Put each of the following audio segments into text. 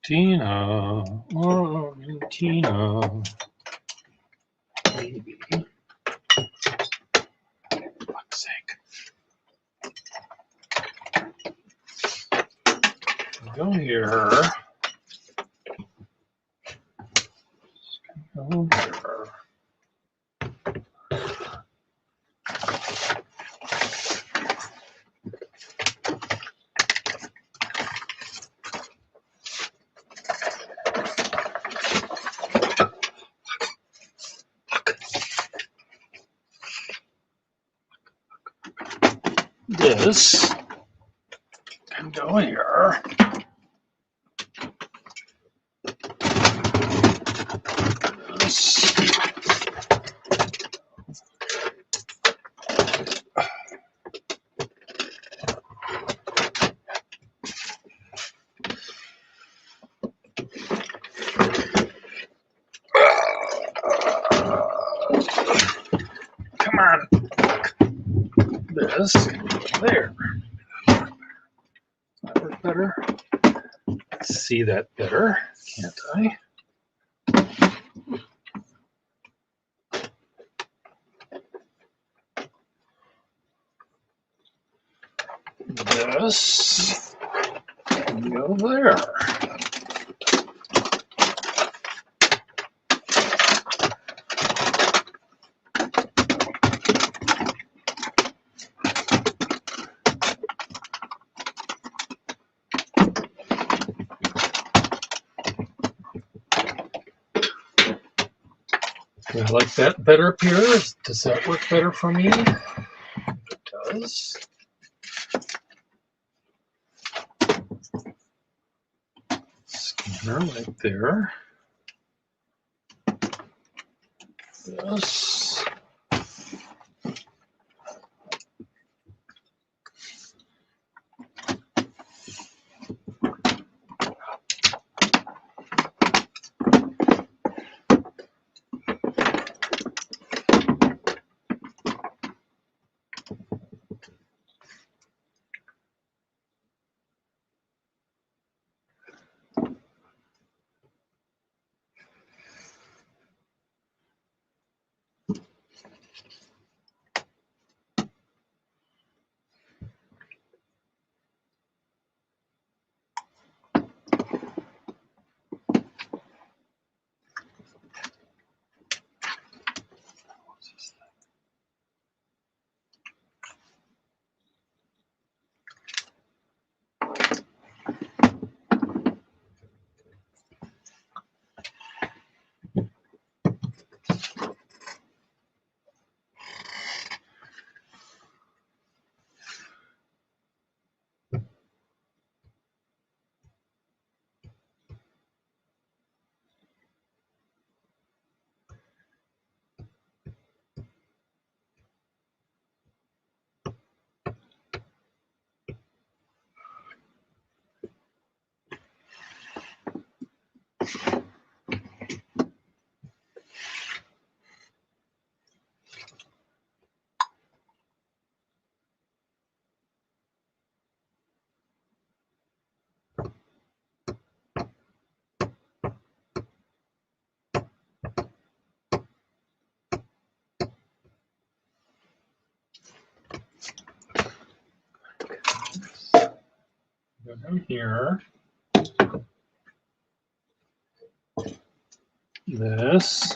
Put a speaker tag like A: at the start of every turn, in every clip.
A: Tina, Argentina, maybe. Fuck's sake. Go here. Go here. This can go here. This. Come on. This can go there. That work better? See that better, can't I? This can go there. Do I like that better up here? Does that work better for me? It does. Scanner right there. This. Go down here. This.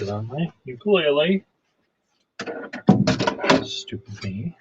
A: it on my ukulele. Stupid me.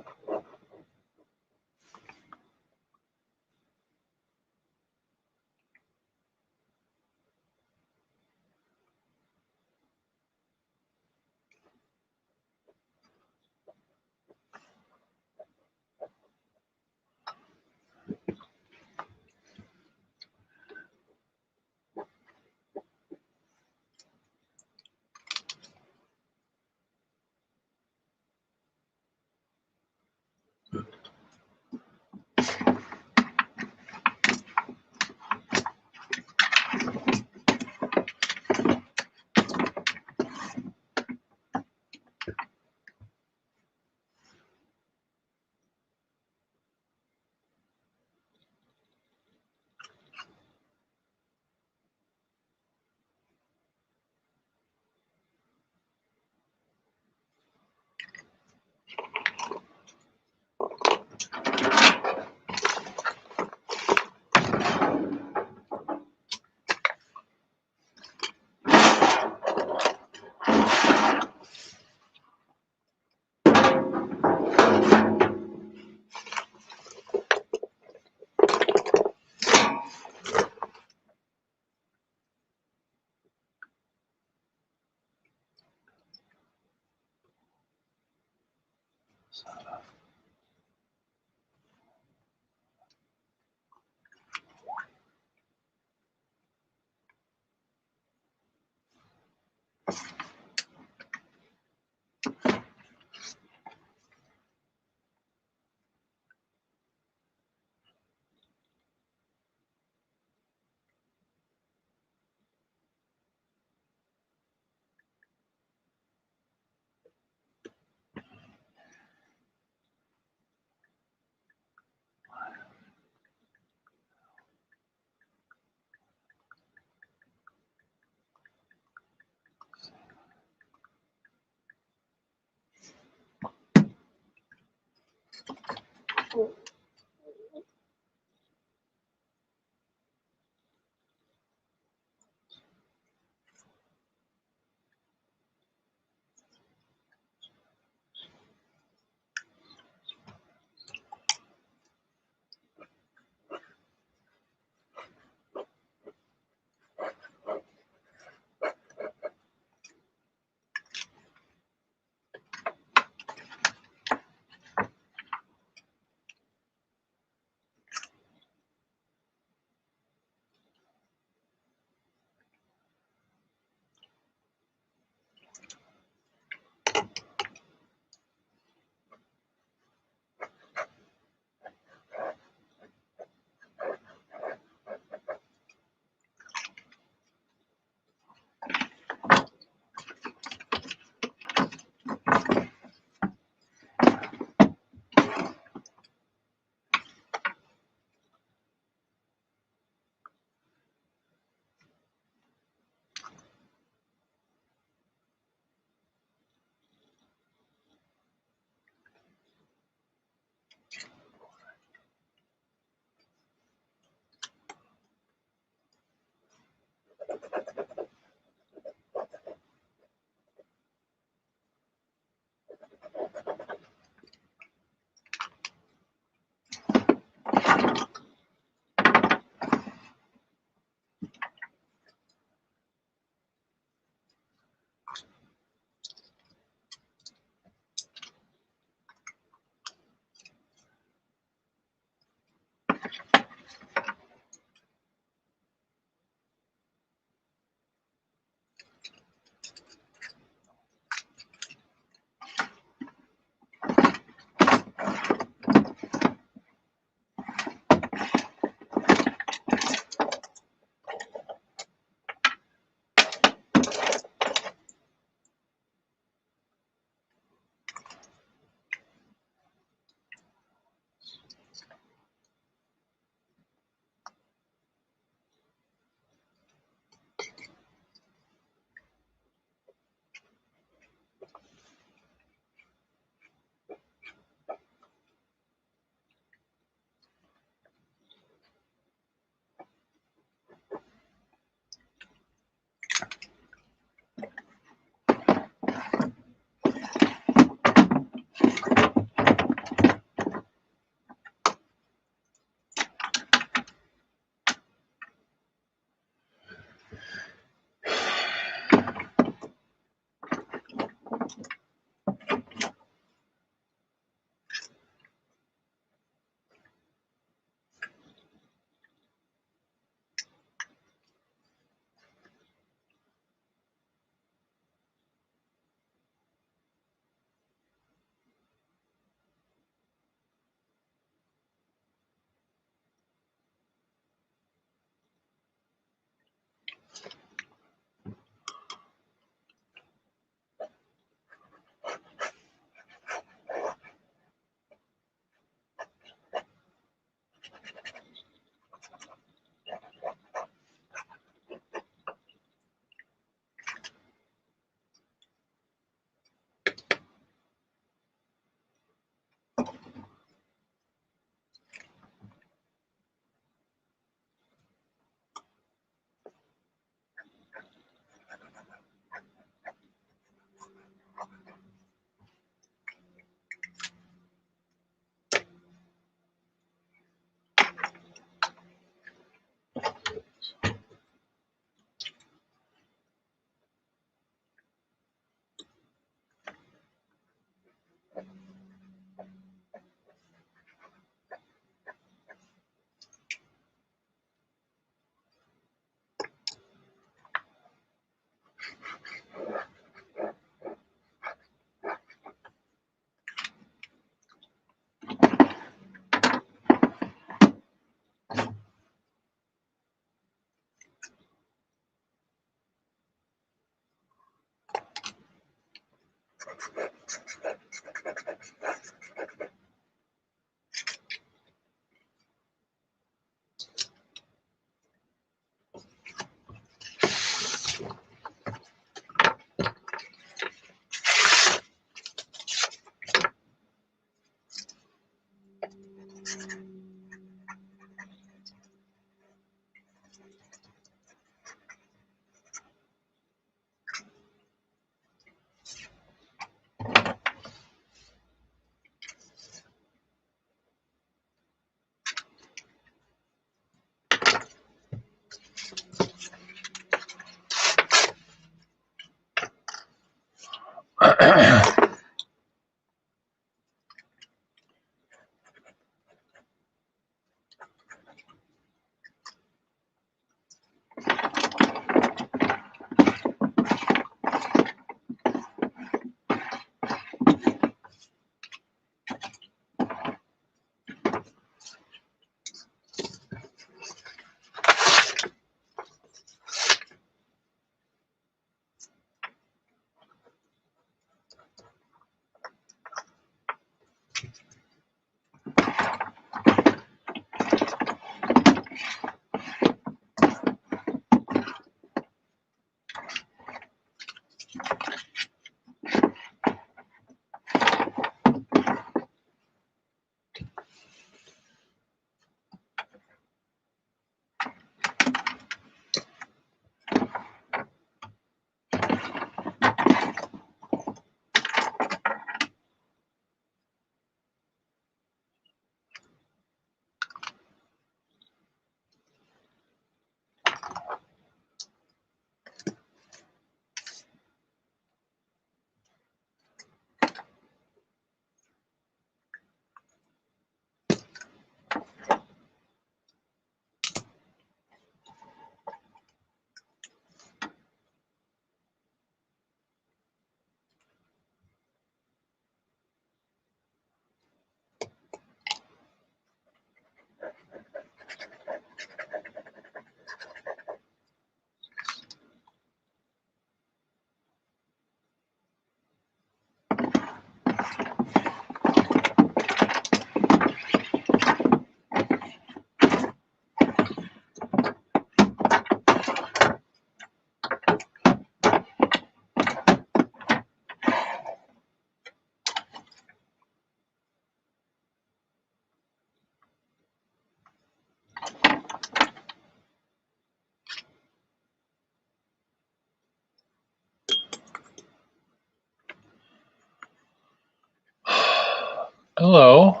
A: Hello.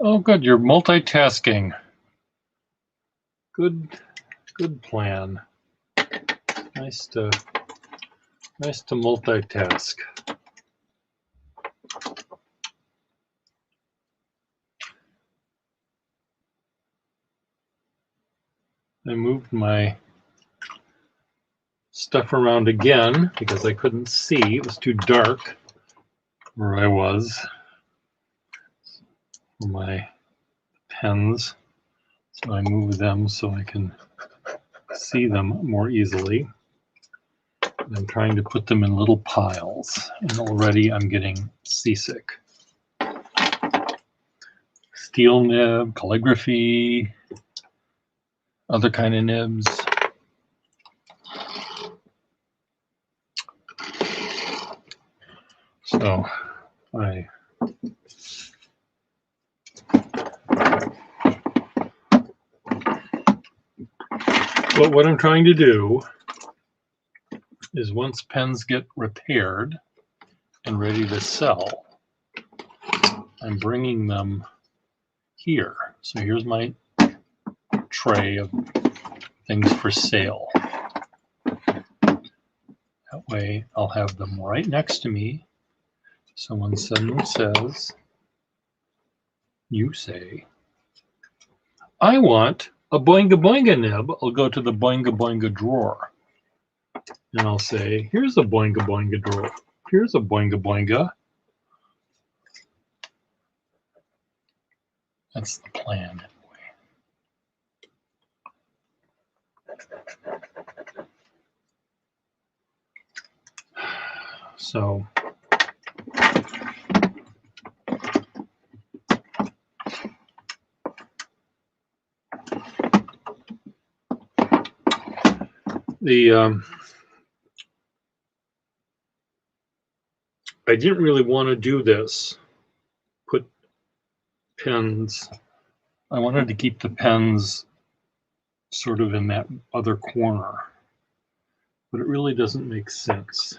A: Oh, good. You're multitasking. Good plan. Nice to multitask. I moved my stuff around again because I couldn't see. It was too dark where I was for my pens. So I moved them so I can see them more easily. And I'm trying to put them in little piles, and already I'm getting seasick. Steel nib, calligraphy, other kind of nibs. So but what I'm trying to do is once pens get repaired and ready to sell, I'm bringing them here. So here's my tray of things for sale. That way I'll have them right next to me. So when someone says, you say, I want a Boinga Boinga nib, I'll go to the Boinga Boinga drawer. And I'll say, here's a Boinga Boinga drawer. Here's a Boinga Boinga. That's the plan. So I didn't really want to do this. Put pens. I wanted to keep the pens sort of in that other corner, but it really doesn't make sense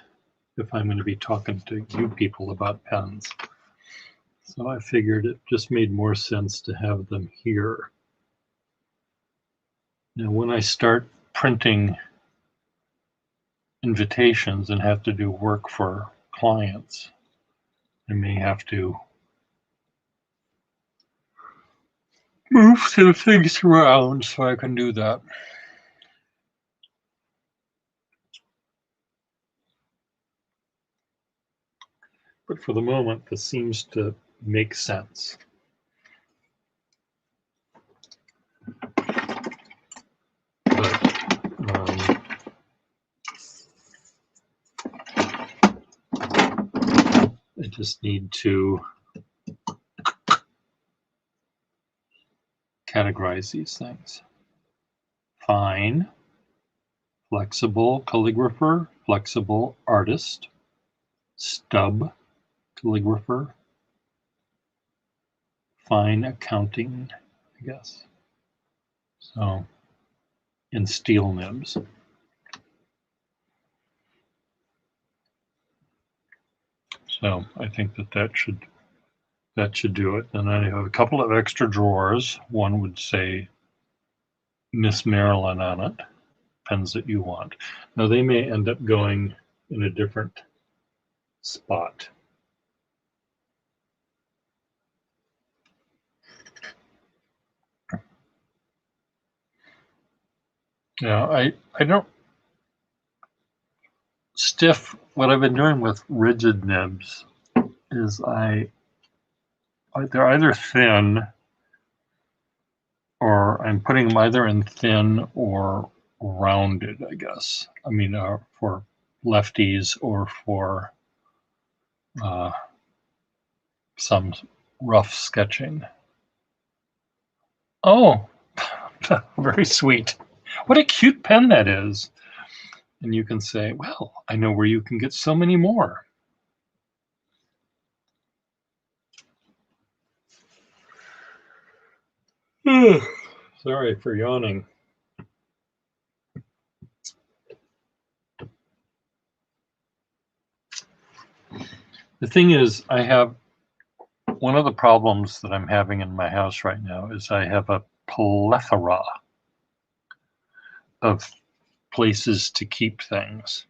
A: if I'm going to be talking to you people about pens. So I figured it just made more sense to have them here. Now, when I start printing invitations and have to do work for clients, I may have to move some things around so I can do that. But for the moment, this seems to make sense. But I just need to categorize these things. Fine, flexible calligrapher, flexible artist, stub calligrapher, fine accounting, I guess. So, and steel nibs. So I think that should do it. And I have a couple of extra drawers. One would say Miss Marilyn on it, pens that you want. Now they may end up going in a different spot. Now I don't stiff. What I've been doing with rigid nibs is they're either thin, or I'm putting them either in thin or rounded, I guess. I mean, for lefties or for some rough sketching. Oh, very sweet. What a cute pen that is. And you can say, well, I know where you can get so many more. Sorry for yawning. The thing is, I have one of the problems that I'm having in my house right now is I have a plethora of places to keep things.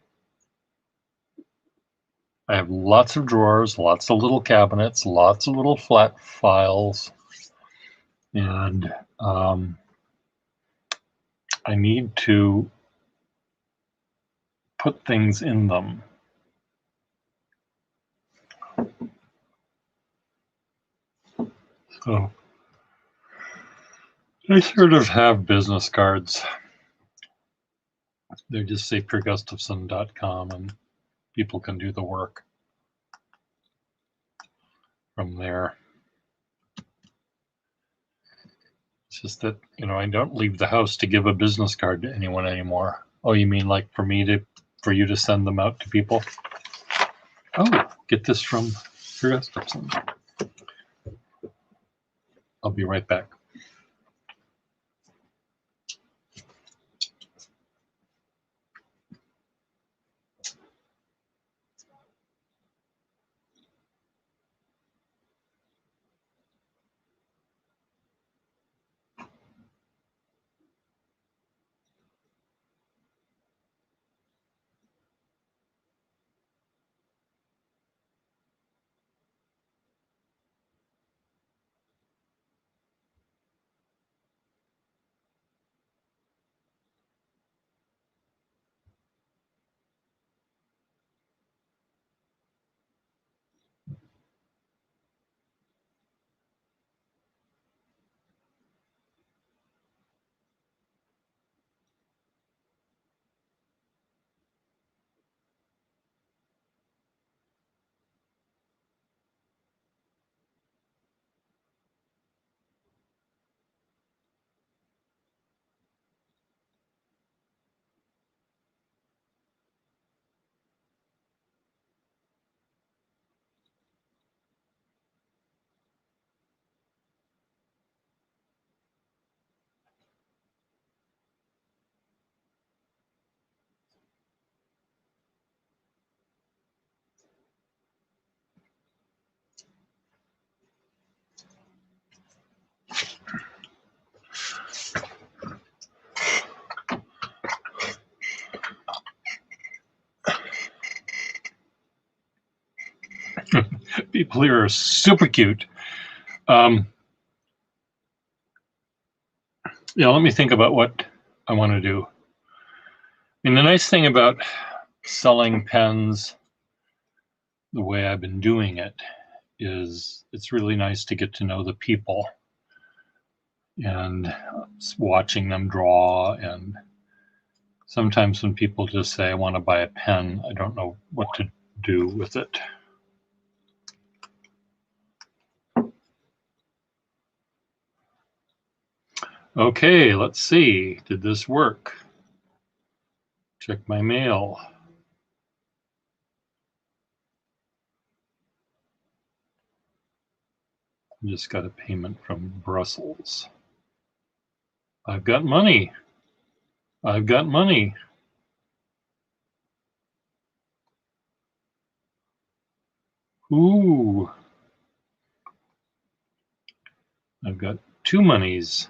A: I have lots of drawers, lots of little cabinets, lots of little flat files, and I need to put things in them. So I sort of have business cards. They just say pergustafson.com and people can do the work from there. It's just that, I don't leave the house to give a business card to anyone anymore. Oh, you mean like for you to send them out to people? Oh, get this from Per Gustafson. I'll be right back. people here are super cute. Yeah, let me think about what I want to do. And the nice thing about selling pens the way I've been doing it is it's really nice to get to know the people and watching them draw. And sometimes when people just say, I want to buy a pen, I don't know what to do with it. Okay, let's see. Did this work? Check my mail. I just got a payment from Brussels. I've got money. I've got money. Ooh. I've got 2 monies.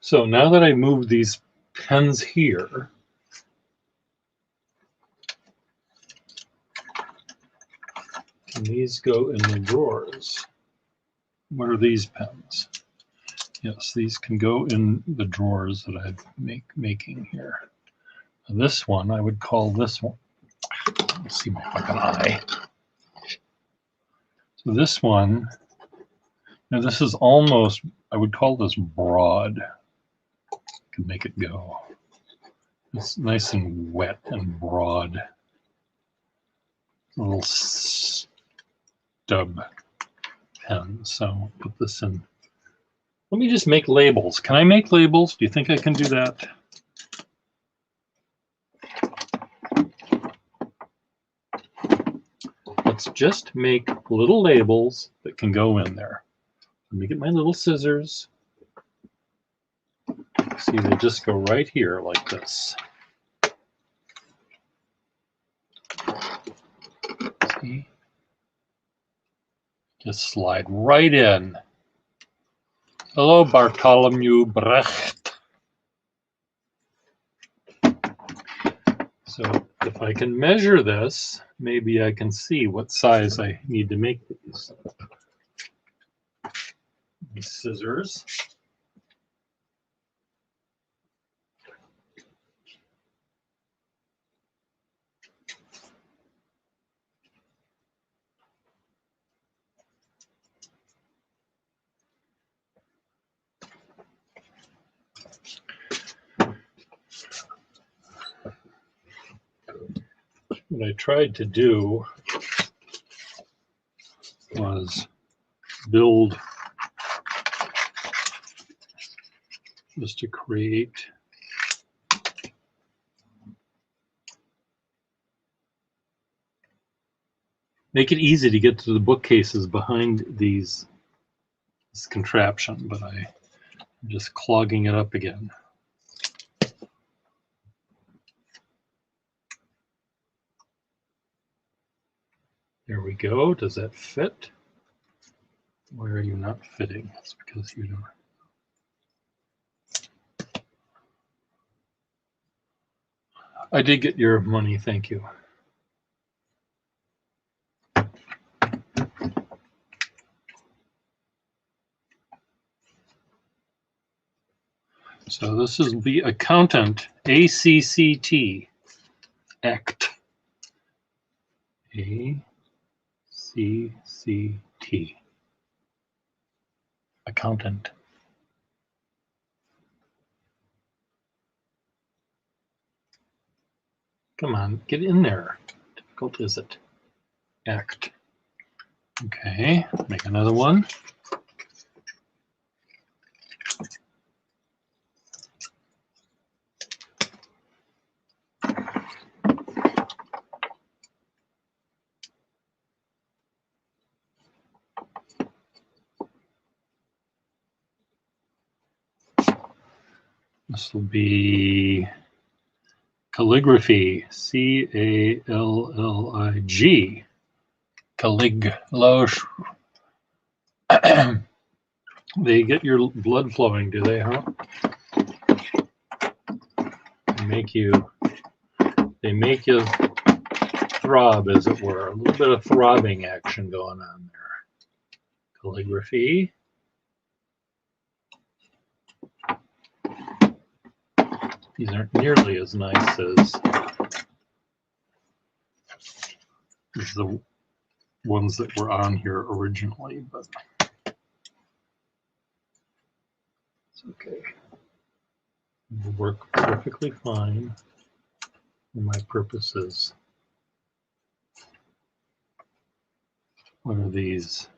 A: So now that I moved these pens here, can these go in the drawers? What are these pens? Yes, these can go in the drawers that I'm making here. This one, I would call this one. Let's see my fucking eye. So this one, now this is almost, I would call this broad. Could make it go. It's nice and wet and broad. A little stub pen. So put this in. Let me just make labels. Can I make labels? Do you think I can do that? Let's just make little labels that can go in there. Let me get my little scissors. See, they just go right here like this. See? Just slide right in. Hello, Bartholomew Brecht. So if I can measure this, maybe I can see what size I need to make these. These scissors. What I tried to do was build just to create make it easy to get to the bookcases behind this contraption, but I'm just clogging it up again. There we go. Does that fit? Why are you not fitting? It's because you don't. I did get your money, thank you. So this is the accountant, ACCT, ACT, ACCT, accountant. Come on, get in there. How difficult is it? Act. Okay, make another one. This will be calligraphy. C-A-L-L-I-G. Calligraphy. They get your blood flowing, do they, huh? They make you throb, as it were. A little bit of throbbing action going on there. Calligraphy. These aren't nearly as nice as the ones that were on here originally, but it's okay. It will work perfectly fine for my purposes. What are these?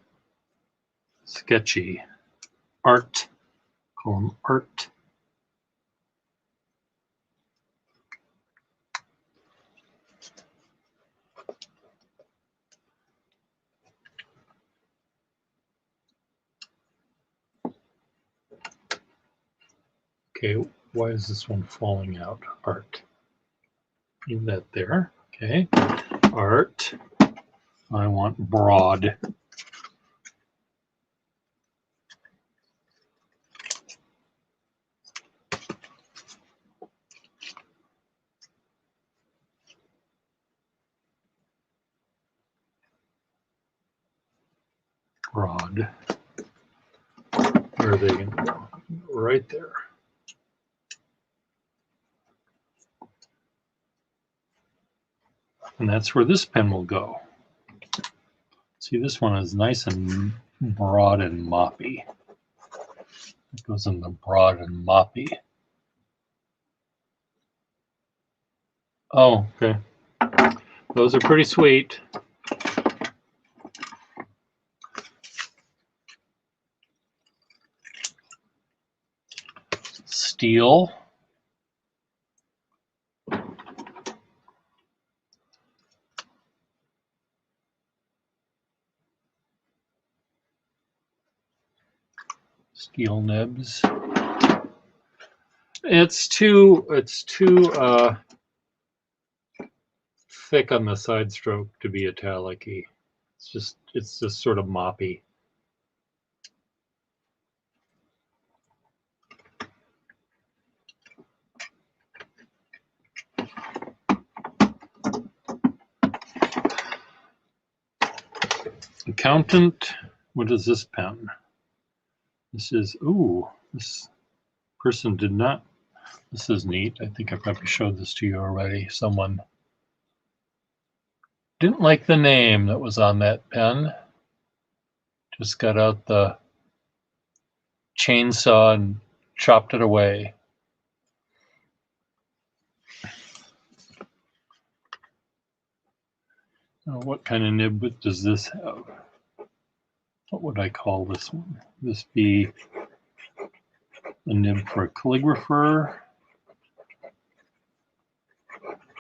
A: Sketchy art. Call them art. Okay, why is this one falling out? Art. Leave that there. Okay. Art. I want broad. Broad. Where are they going to go? Right there. And that's where this pen will go. See, this one is nice and broad and moppy. It goes in the broad and moppy. Oh, okay. Those are pretty sweet. Steel. Steel nibs. It's too thick on the side stroke to be italic-y. It's just sort of moppy. Accountant. What is this pen? This is, ooh, this person did not, this is neat. I think I probably showed this to you already. Someone didn't like the name that was on that pen. Just got out the chainsaw and chopped it away. Now, what kind of nib does this have? What would I call this one? This be a nib for a calligrapher?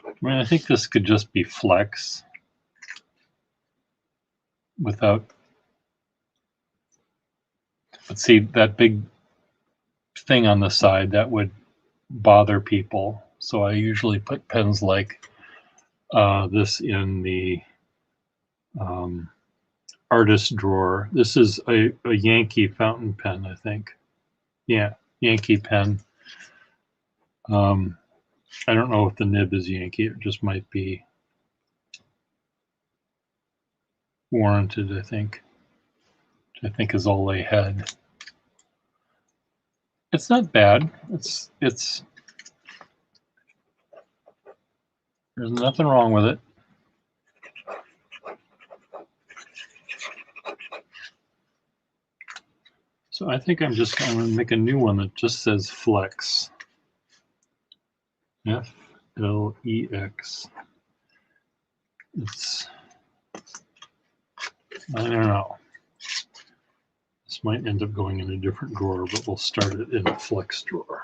A: I mean, I think this could just be flex without, but see that big thing on the side that would bother people. So I usually put pens like this in the artist drawer. This is a Yankee fountain pen, I think. Yeah, Yankee pen. I don't know if the nib is Yankee. It just might be warranted, I think. Which I think is all they had. It's not bad. It's there's nothing wrong with it. So I think I'm just going to make a new one that just says Flex. LEX. It's, I don't know. This might end up going in a different drawer, but we'll start it in a flex drawer.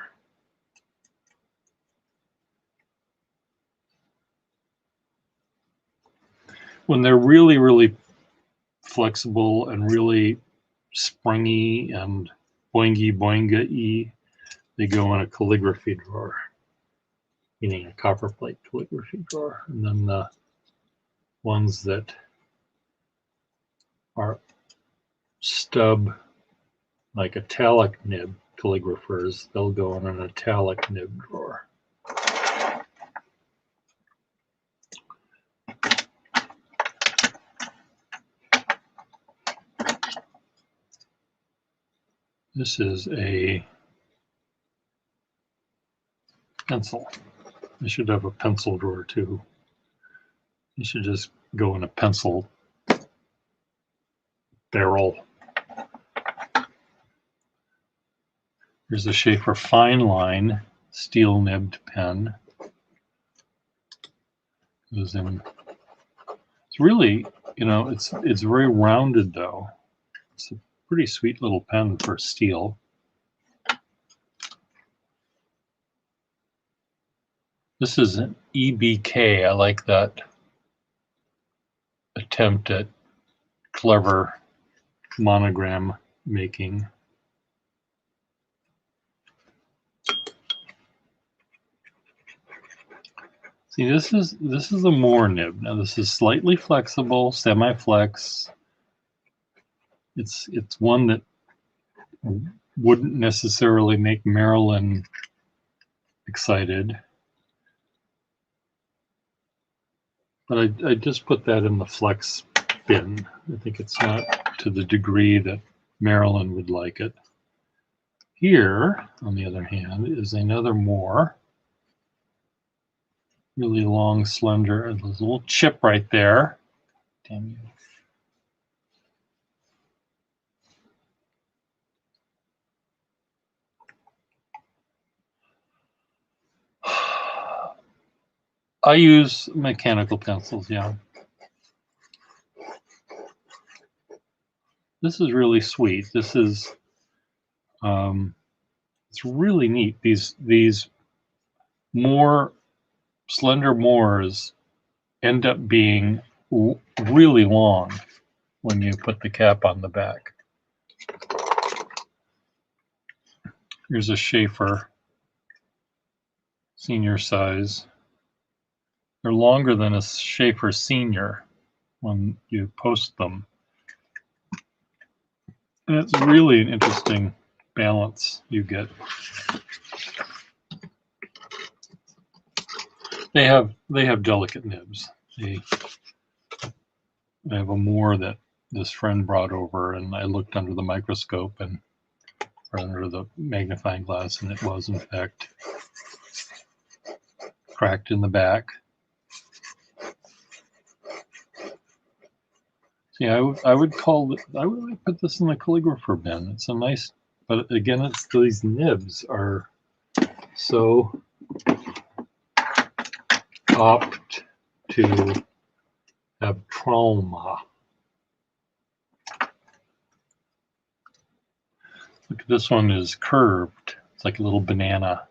A: When they're really, really flexible and really springy and boingy boinga-y, they go in a calligraphy drawer, meaning a copper plate calligraphy drawer. And then the ones that are stub, like italic nib calligraphers, they'll go in an italic nib drawer. This is a pencil. I should have a pencil drawer too. You should just go in a pencil barrel. Here's a Sheaffer Fine Line steel nibbed pen. Goes in. It's really, you know, it's very rounded though. It's a pretty sweet little pen for steel. This is an EBK. I like that attempt at clever monogram making. See, this is a Moore nib. Now this is slightly flexible, semi-flex. It's one that wouldn't necessarily make Marilyn excited. But I just put that in the flex bin. I think it's not to the degree that Marilyn would like it. Here, on the other hand, is another Moore. Really long, slender, and there's a little chip right there. Damn you. I use mechanical pencils, yeah. This is really sweet. This is, it's really neat. These more slender Moores end up being really long when you put the cap on the back. Here's a Sheaffer senior size. They're longer than a Sheaffer senior when you post them. And it's really an interesting balance you get. They have delicate nibs. I have a Moore that this friend brought over, and I looked under the microscope and under the magnifying glass, and it was in fact cracked in the back. See, I would put this in the calligrapher bin. It's a nice, but again, it's these nibs are so opt to have trauma. Look, this one is curved. It's like a little banana.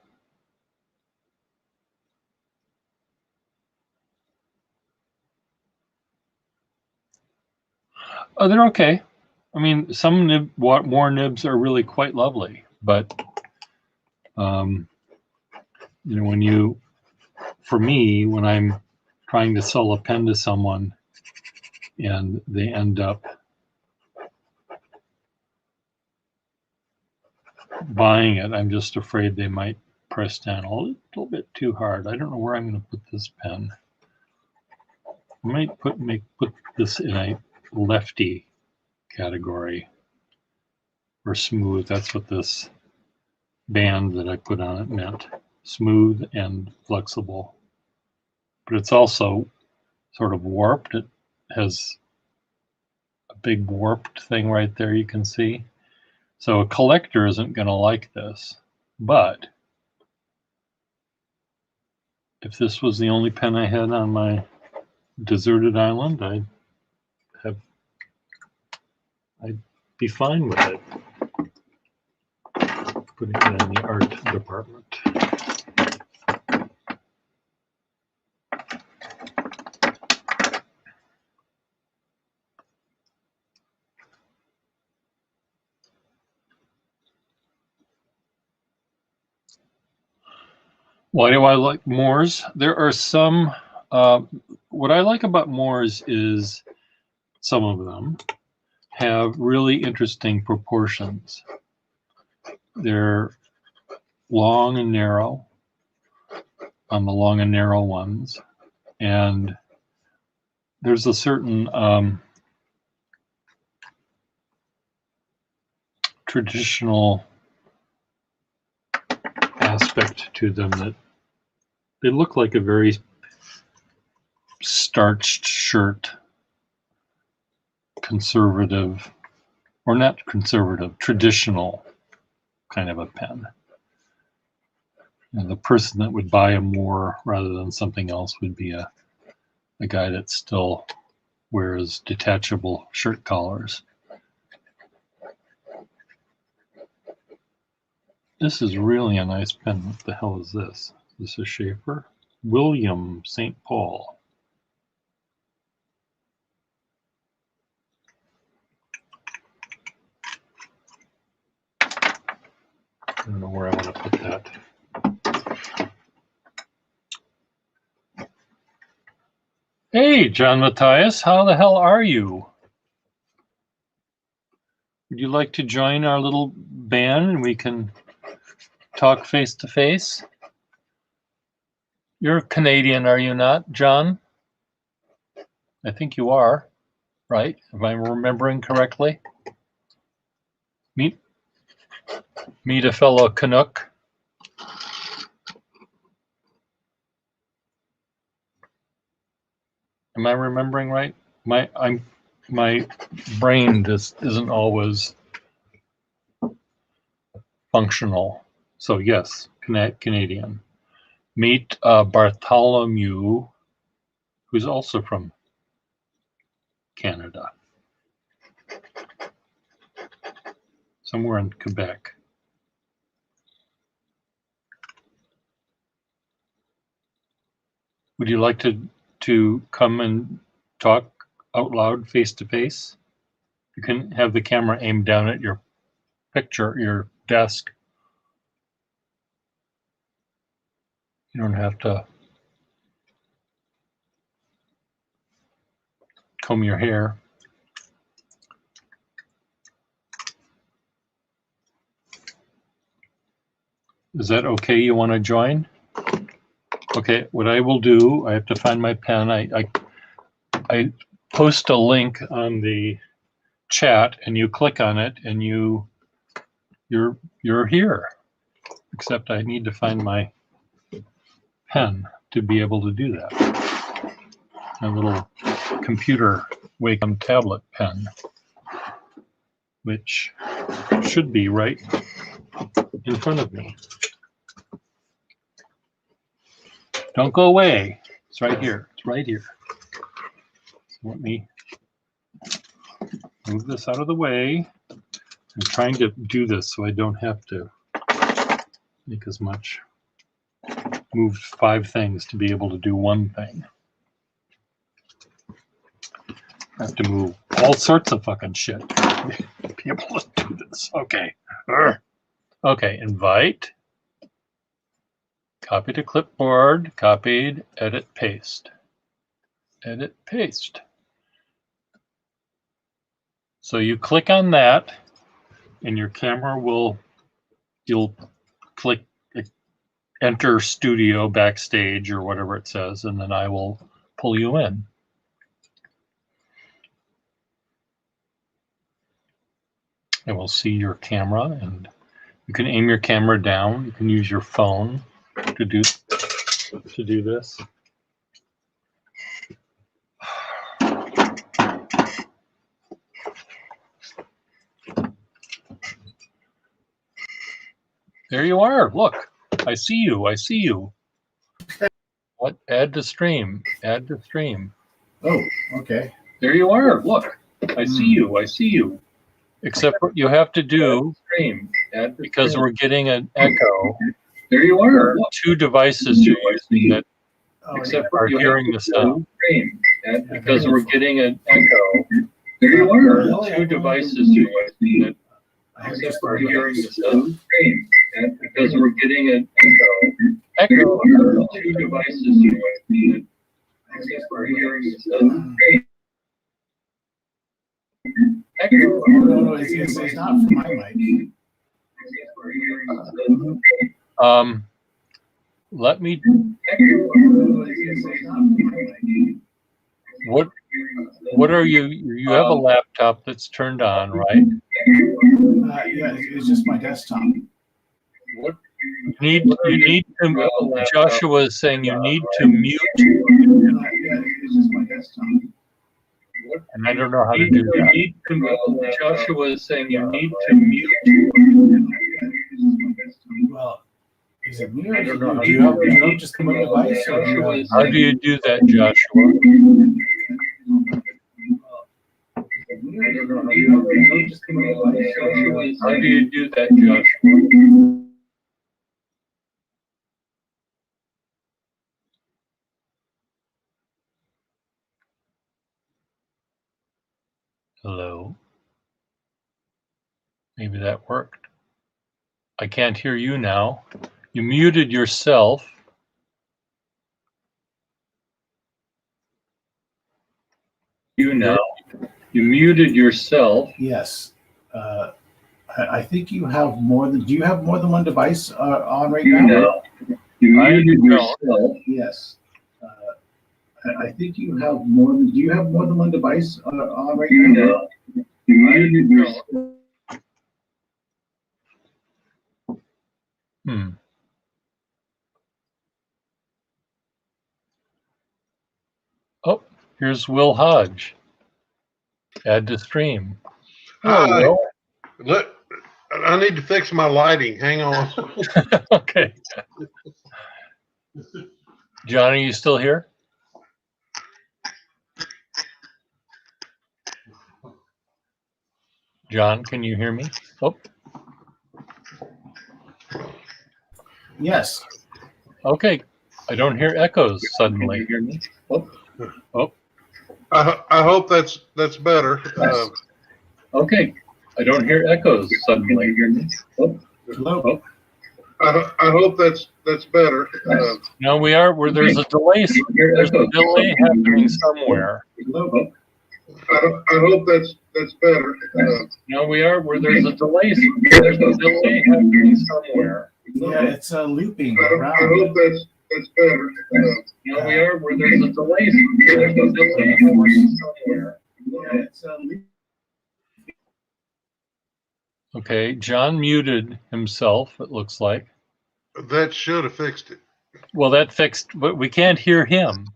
A: Oh, they're okay. I mean, some Moore nibs are really quite lovely, but you know, for me, when I'm trying to sell a pen to someone and they end up buying it, I'm just afraid they might press down a little bit too hard. I don't know where I'm going to put this pen. I might put this in a lefty category or smooth. That's what this band that I put on it meant. Smooth and flexible. But it's also sort of warped. It has a big warped thing right there you can see. So a collector isn't going to like this, but If this was the only pen I had on my deserted island, I'd be fine with it. Putting it in the art department. Why do I like Moores? There are some, what I like about Moores is some of them have really interesting proportions. They're long and narrow on the long and narrow ones. And there's a certain traditional aspect to them that they look like a very starched shirt, conservative, or not conservative, traditional kind of a pen. And the person that would buy a Moore rather than something else would be a guy that still wears detachable shirt collars. This is really a nice pen. What the hell is this? Is this a Schaefer? William St. Paul. I don't know where I want to put that. Hey, John Matthias, how the hell are you? Would you like to join our little band and we can talk face to face? You're Canadian, are you not, John? I think you are, right? If I'm remembering correctly. Meet a fellow Canuck. Am I remembering right? My brain just isn't always functional. So yes, Canadian. Meet Bartholomew, who's also from Canada, somewhere in Quebec. Would you like to come and talk out loud face to face? You can have the camera aimed down at your picture, your desk. You don't have to comb your hair. Is that okay? You want to join? Okay, what I will do, I have to find my pen. I post a link on the chat and you click on it and you're here. Except I need to find my pen to be able to do that. My little computer Wacom tablet pen, which should be right in front of me. Don't go away. It's right here. It's right here. So let me move this out of the way. I'm trying to do this so I don't have to make as much. Move 5 things to be able to do one thing. I have to move all sorts of fucking shit to be able to do this. Okay. Okay, invite. Copy to clipboard, copied, edit, paste. Edit, paste. So you click on that and your camera you'll click enter studio backstage or whatever it says, and then I will pull you in. I will see your camera, and you can aim your camera down. You can use your phone to do this. There you are. Look, I see you. I see you. What? Add to stream. Add to stream.
B: Oh, okay.
A: There you are. Look, I see you. I see you. Except you have to do
C: Stream. Add to
A: because
C: stream.
A: we're getting an echo.
C: There you are. Look,
A: Two devices you're using that
B: Oh,
C: except
B: yeah.
C: for
A: are
C: you
A: hearing
C: have
A: the
C: to do
A: sound.
C: stream. Add to
A: Because we're getting an echo.
C: There you are.
A: Two devices you're using that
B: I have
C: Except
B: just
C: for
B: the
C: hearing the
B: device.
C: sound. Stream. Add because we're getting an echo.
A: echo.
C: There you are. Two devices you're using. Except for hearing the sound. Stream. Echo.
B: No, it's not from my mic.
C: Except for hearing the sound.
A: Let me. What are you? You have a laptop that's turned on, right?
B: Yeah, it's just my desktop.
A: What you need to. Joshua is saying you need to mute,
B: Yeah, it's just my desktop.
A: and I don't know how to do that. Joshua is saying you need to mute.
B: Well, is it me or
C: I
B: is
C: don't
B: it
C: know
B: you?
C: how
B: Do you
C: to
B: have,
C: do
B: do you
C: that.
B: have just the one device? Or do you have,
A: How do you do that, Joshua?
C: I don't know how to do that.
A: How do you do that, Joshua? Hello. Maybe that worked. I can't hear you now. You muted yourself. You now. You muted yourself.
B: Yes. I think you have more than. Do you have more than one device on right now?
C: You muted yourself.
B: Yes. I think you have more than. Do you have more than one device on right now?
C: You muted yourself.
A: Oh, here's Will Hodge. Add to stream.
D: Hi.
A: Will.
D: Look, I need to fix my lighting. Hang on.
A: Okay. John, are you still here? John, can you hear me? Oh,
B: Yes.
A: okay. I don't hear echoes suddenly.
C: Can you hear me?
D: I hope that's better.
A: Okay. I don't hear echoes
C: Can
A: suddenly.
C: you hear me?
B: Hello.
D: I hope that's better.
A: No, we are where there's a delay. There's a delay happening somewhere.
B: Hello.
D: I hope that's better.
A: No, we are where there's a delay. There's a delay happening somewhere.
B: Yeah, it's looping
D: I
B: around.
D: hope that's better.
A: No, we are where there's a delay. There's a delay happening somewhere.
B: Yeah, it's looping.
A: Okay, John muted himself, it looks like.
D: That should have fixed it.
A: Well, that fixed, but we can't hear him.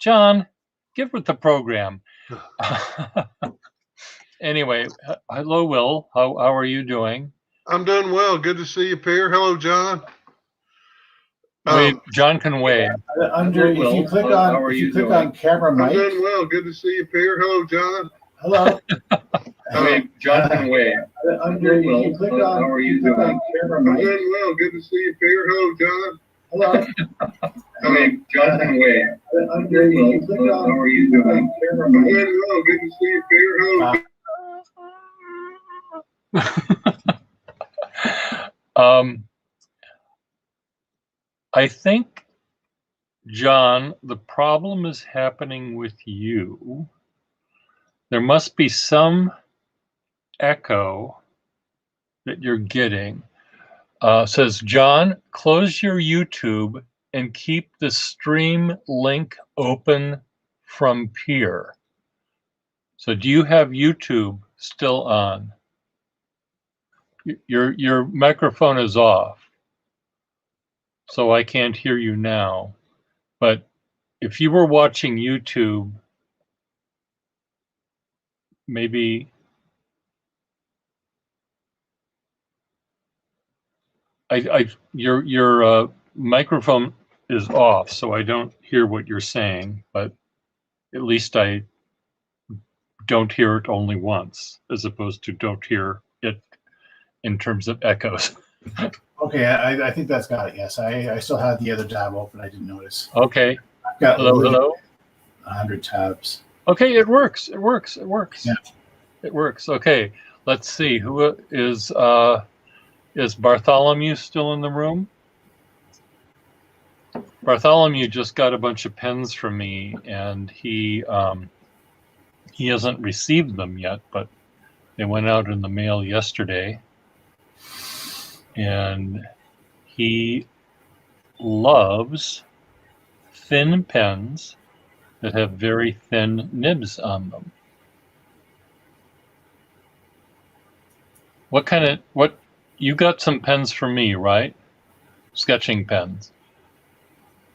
A: John, get with the program. Anyway, hello, Will. How are you doing?
D: I'm doing well. Good to see you, Pierre. Hello, John.
A: John can wave.
B: Under, if you click on camera
D: I'm
B: mic.
D: doing well. Good to see you, Pierre. Hello, John.
B: Hello.
A: John can wave.
B: Under, if you click on camera
D: I'm
B: mic.
D: doing well. Good to see you, Pierre. Hello, John.
B: Hello.
A: John can wave.
B: Under, if you click on camera
D: I'm
B: mic.
D: doing well. Good to see you, Pierre. Hello.
A: I think, John, the problem is happening with you. There must be some echo that you're getting. Says, John, close your YouTube and keep the stream link open from Pierre. So do you have YouTube still on? Your microphone is off, so I can't hear you now. But if you were watching YouTube, maybe your microphone is off, so I don't hear what you're saying, but at least I don't hear it only once, as opposed to don't hear it in terms of echoes.
E: Okay, I think that's got it. Yes, I still had the other tab open. I didn't notice.
A: Okay.
E: I've got
A: Hello, hello.
E: 100 tabs.
A: Okay, it works. It works. It works.
E: Yeah.
A: It works. Okay, let's see. Who is Bartholomew still in the room? Bartholomew just got a bunch of pens from me, and he hasn't received them yet, but they went out in the mail yesterday. And he loves thin pens that have very thin nibs on them. What you got some pens for me, right? Sketching pens.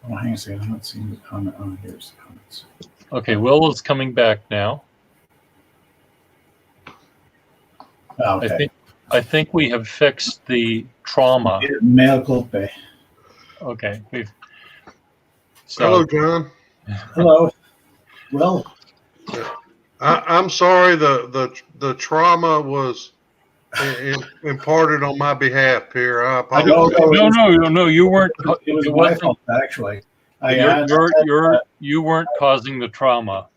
E: Oh, hang on a second. I'm not seeing the comment. Oh, here's the comments.
A: Okay, Will is coming back now.
E: Oh, okay.
A: I think we have fixed the trauma.
E: Mail culpe.
A: Okay,
D: Hello,
A: so
D: John.
E: Hello. Well,
D: I'm sorry the trauma was imparted on my behalf here. I apologize.
A: no, you weren't.
E: it was
A: it
E: my
A: wasn't-
E: fault, actually.
A: You weren't causing the trauma,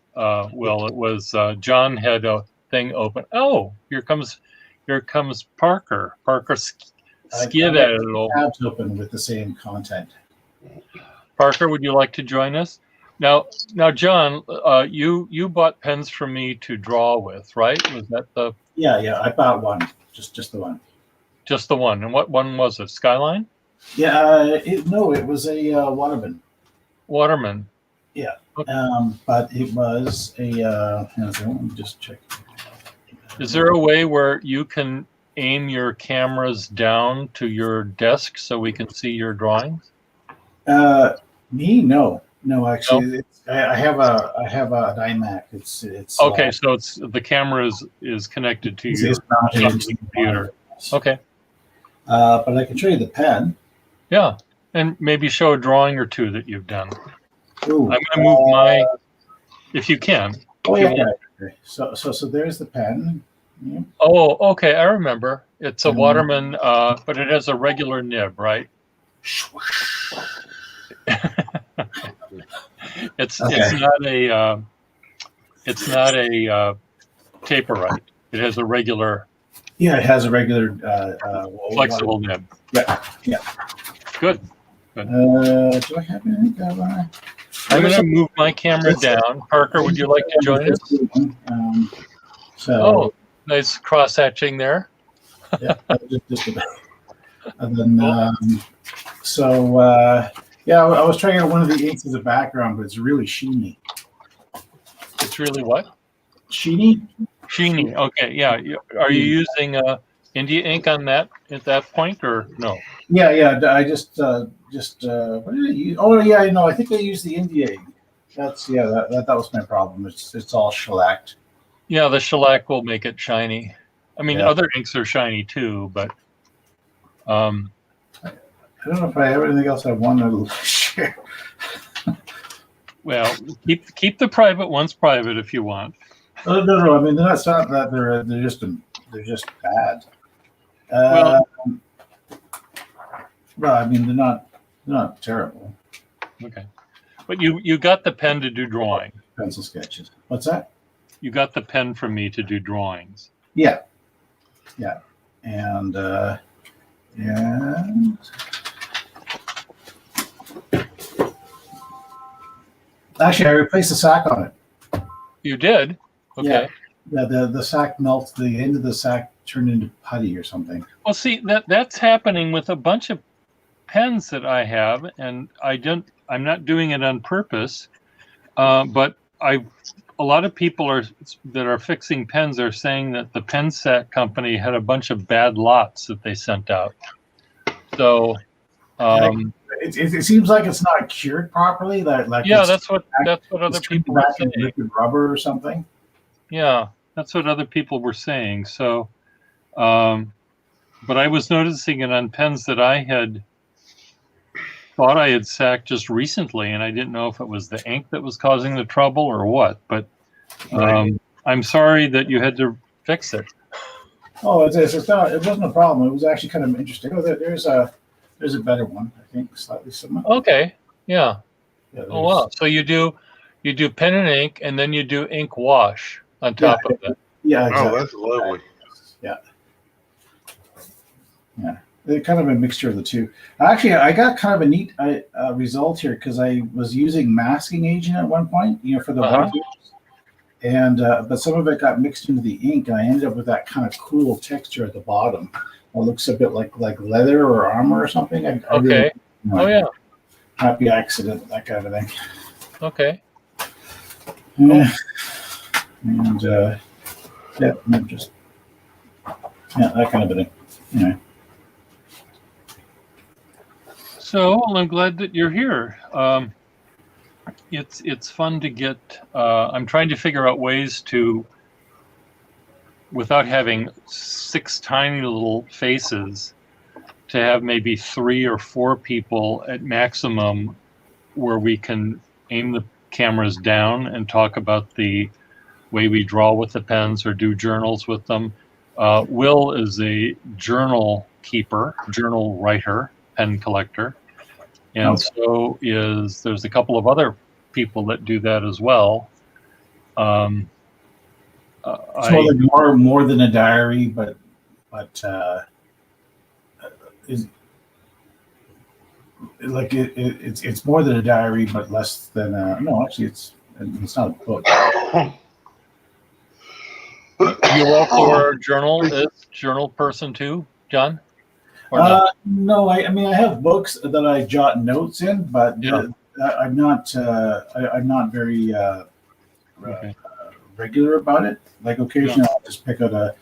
A: Will. It was John had a thing open. Oh, here comes Parker. Parker skid at it all.
E: Tabs open with the same content.
A: Parker, would you like to join us? Now, John, you bought pens for me to draw with, right? Was that the
E: Yeah. I bought one, just the one.
A: just the one? And what one was it? Skyline?
E: Yeah. It was a Waterman.
A: Waterman.
E: But it was a. Hang on a second, let me just check.
A: Is there a way where you can aim your cameras down to your desk so we can see your drawings?
E: Me? No, actually, I have a iMac. It's
A: Okay, so it's the camera is connected to your
E: it's mounted into the
A: computer. Okay,
E: but I can show you the pen.
A: yeah, and maybe show a drawing or two that you've done.
E: Ooh,
A: I'm going to move my, if you can.
E: Oh
A: if you
E: yeah.
A: want.
E: Okay. So there's the pen. Yeah.
A: Oh, okay, I remember. It's a Waterman, but it has a regular nib, right? It's not a Taperite. It has a regular
E: Yeah, it has a regular
A: flexible nib.
E: Yeah.
A: Good.
E: Do I have anything?
A: I'm going to move my camera down. Parker, would you like to join us?
E: So
A: Nice cross hatching there.
E: yeah, just a bit. And then I was trying out one of the inks as a background, but it's really sheeny.
A: It's really what?
E: Sheeny?
A: Sheeny. Okay, yeah. Are you using India ink on that at that point or no?
E: Yeah. I just what did I use? Oh yeah, no, I think I used the India ink. That was my problem. It's all shellacked.
A: Yeah, the shellac will make it shiny. I mean,
E: Yeah.
A: other inks are shiny too, but
E: I don't know if I have anything else I want to share.
A: well, keep the private ones private if you want.
E: No. I mean, it's not that they're just bad.
A: Well-
E: Well, I mean, they're not terrible.
A: Okay, but you got the pen to do drawing.
E: Pencil sketches. What's that?
A: You got the pen from me to do drawings.
E: Yeah. And actually, I replaced the sack on it.
A: You did? Okay.
E: Yeah, the sack melts. The end of the sack turned into putty or something.
A: Well, see, that's happening with a bunch of pens that I have, and I'm not doing it on purpose, but a lot of people that are fixing pens are saying that the pen set company had a bunch of bad lots that they sent out. So,
E: It seems like it's not cured properly.
A: yeah, that's what other people were
E: back in
A: saying.
E: liquid rubber or something.
A: Yeah, that's what other people were saying. So, but I was noticing it on pens that I had thought I had sacked just recently, and I didn't know if it was the ink that was causing the trouble or what. But I'm sorry that you had to fix it.
E: Oh, it's not. It wasn't a problem. It was actually kind of interesting. Oh, there's a better one. I think slightly similar.
A: Okay. Yeah.
E: Yeah,
A: Oh wow. So you do pen and ink, and then you do ink wash on top of it.
E: Yeah. Exactly.
D: Oh, that's lovely.
E: They're kind of a mixture of the two. Actually, I got kind of a neat result here because I was using masking agent at one point, for the white pages, and but some of it got mixed into the ink, and I ended up with that kind of cool texture at the bottom. It looks a bit like leather or armor or something.
A: Okay. Oh yeah.
E: Happy accident, that kind of thing.
A: Okay.
E: Yeah. And just that kind of thing. Yeah.
A: So I'm glad that you're here. It's fun to get. I'm trying to figure out ways to, without having 6 tiny little faces, to have maybe 3 or 4 people at maximum, where we can aim the cameras down and talk about the way we draw with the pens or do journals with them. Will is a journal keeper, journal writer, pen collector. And so there's a couple of other people that do that as well.
E: So like more than a diary, but is like it's more than a diary, but less than no. Actually, it's not a book.
A: You also are a journal person too, John? Or not?
E: No, I mean I have books that I jot notes in, but I'm not very regular about it. Like occasionally I'll just pick out a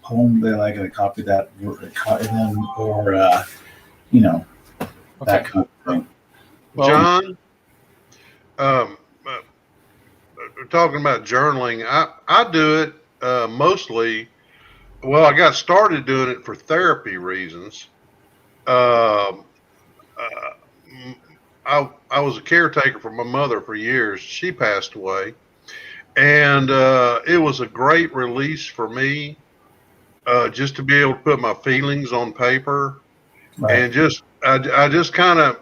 E: poem that I like and copy that, and then that kind of thing.
D: Well, John, talking about journaling, I do it mostly. Well, I got started doing it for therapy reasons. I was a caretaker for my mother for years. She passed away, and it was a great release for me, just to be able to put my feelings on paper, and I just kind of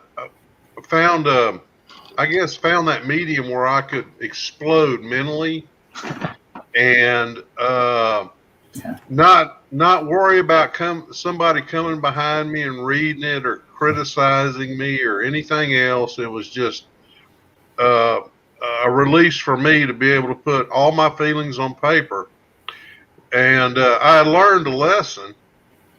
D: found that medium where I could explode mentally, and not worry about somebody coming behind me and reading it or criticizing me or anything else. It was just a release for me to be able to put all my feelings on paper. And I learned a lesson.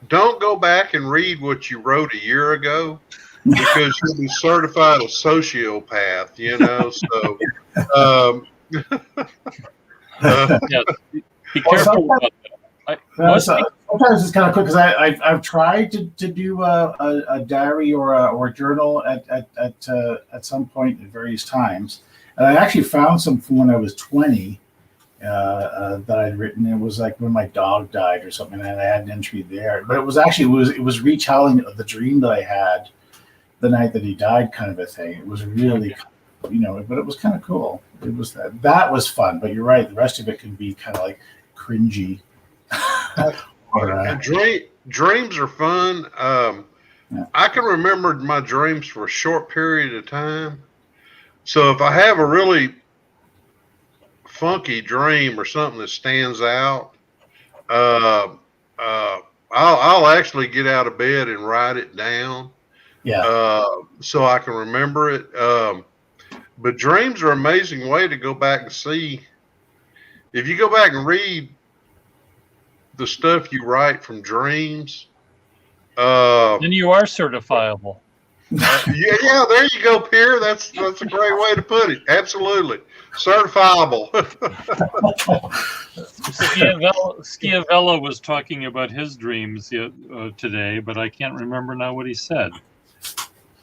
D: Don't go back and read what you wrote a year ago, because you'll be certified a sociopath, so
A: Yes. Be careful about that.
E: Sometimes it's kind of quick because I've tried to do a diary or a journal at some point at various times, and I actually found some from when I was 20 that I'd written. It was like when my dog died or something, and I had an entry there. But it was retelling of the dream that I had the night that he died, kind of a thing. It was really, but it was kind of cool. It was that was fun. But you're right, the rest of it can be kind of like cringy.
D: Dreams are fun. I can remember my dreams for a short period of time. So if I have a really funky dream or something that stands out, I'll actually get out of bed and write it down. So I can remember it. But dreams are an amazing way to go back and see. If you go back and read the stuff you write from dreams,
A: then you are certifiable.
D: Yeah, there you go, Pierre. That's a great way to put it. Absolutely. Certifiable.
A: Schiavello was talking about his dreams today, but I can't remember now what he said.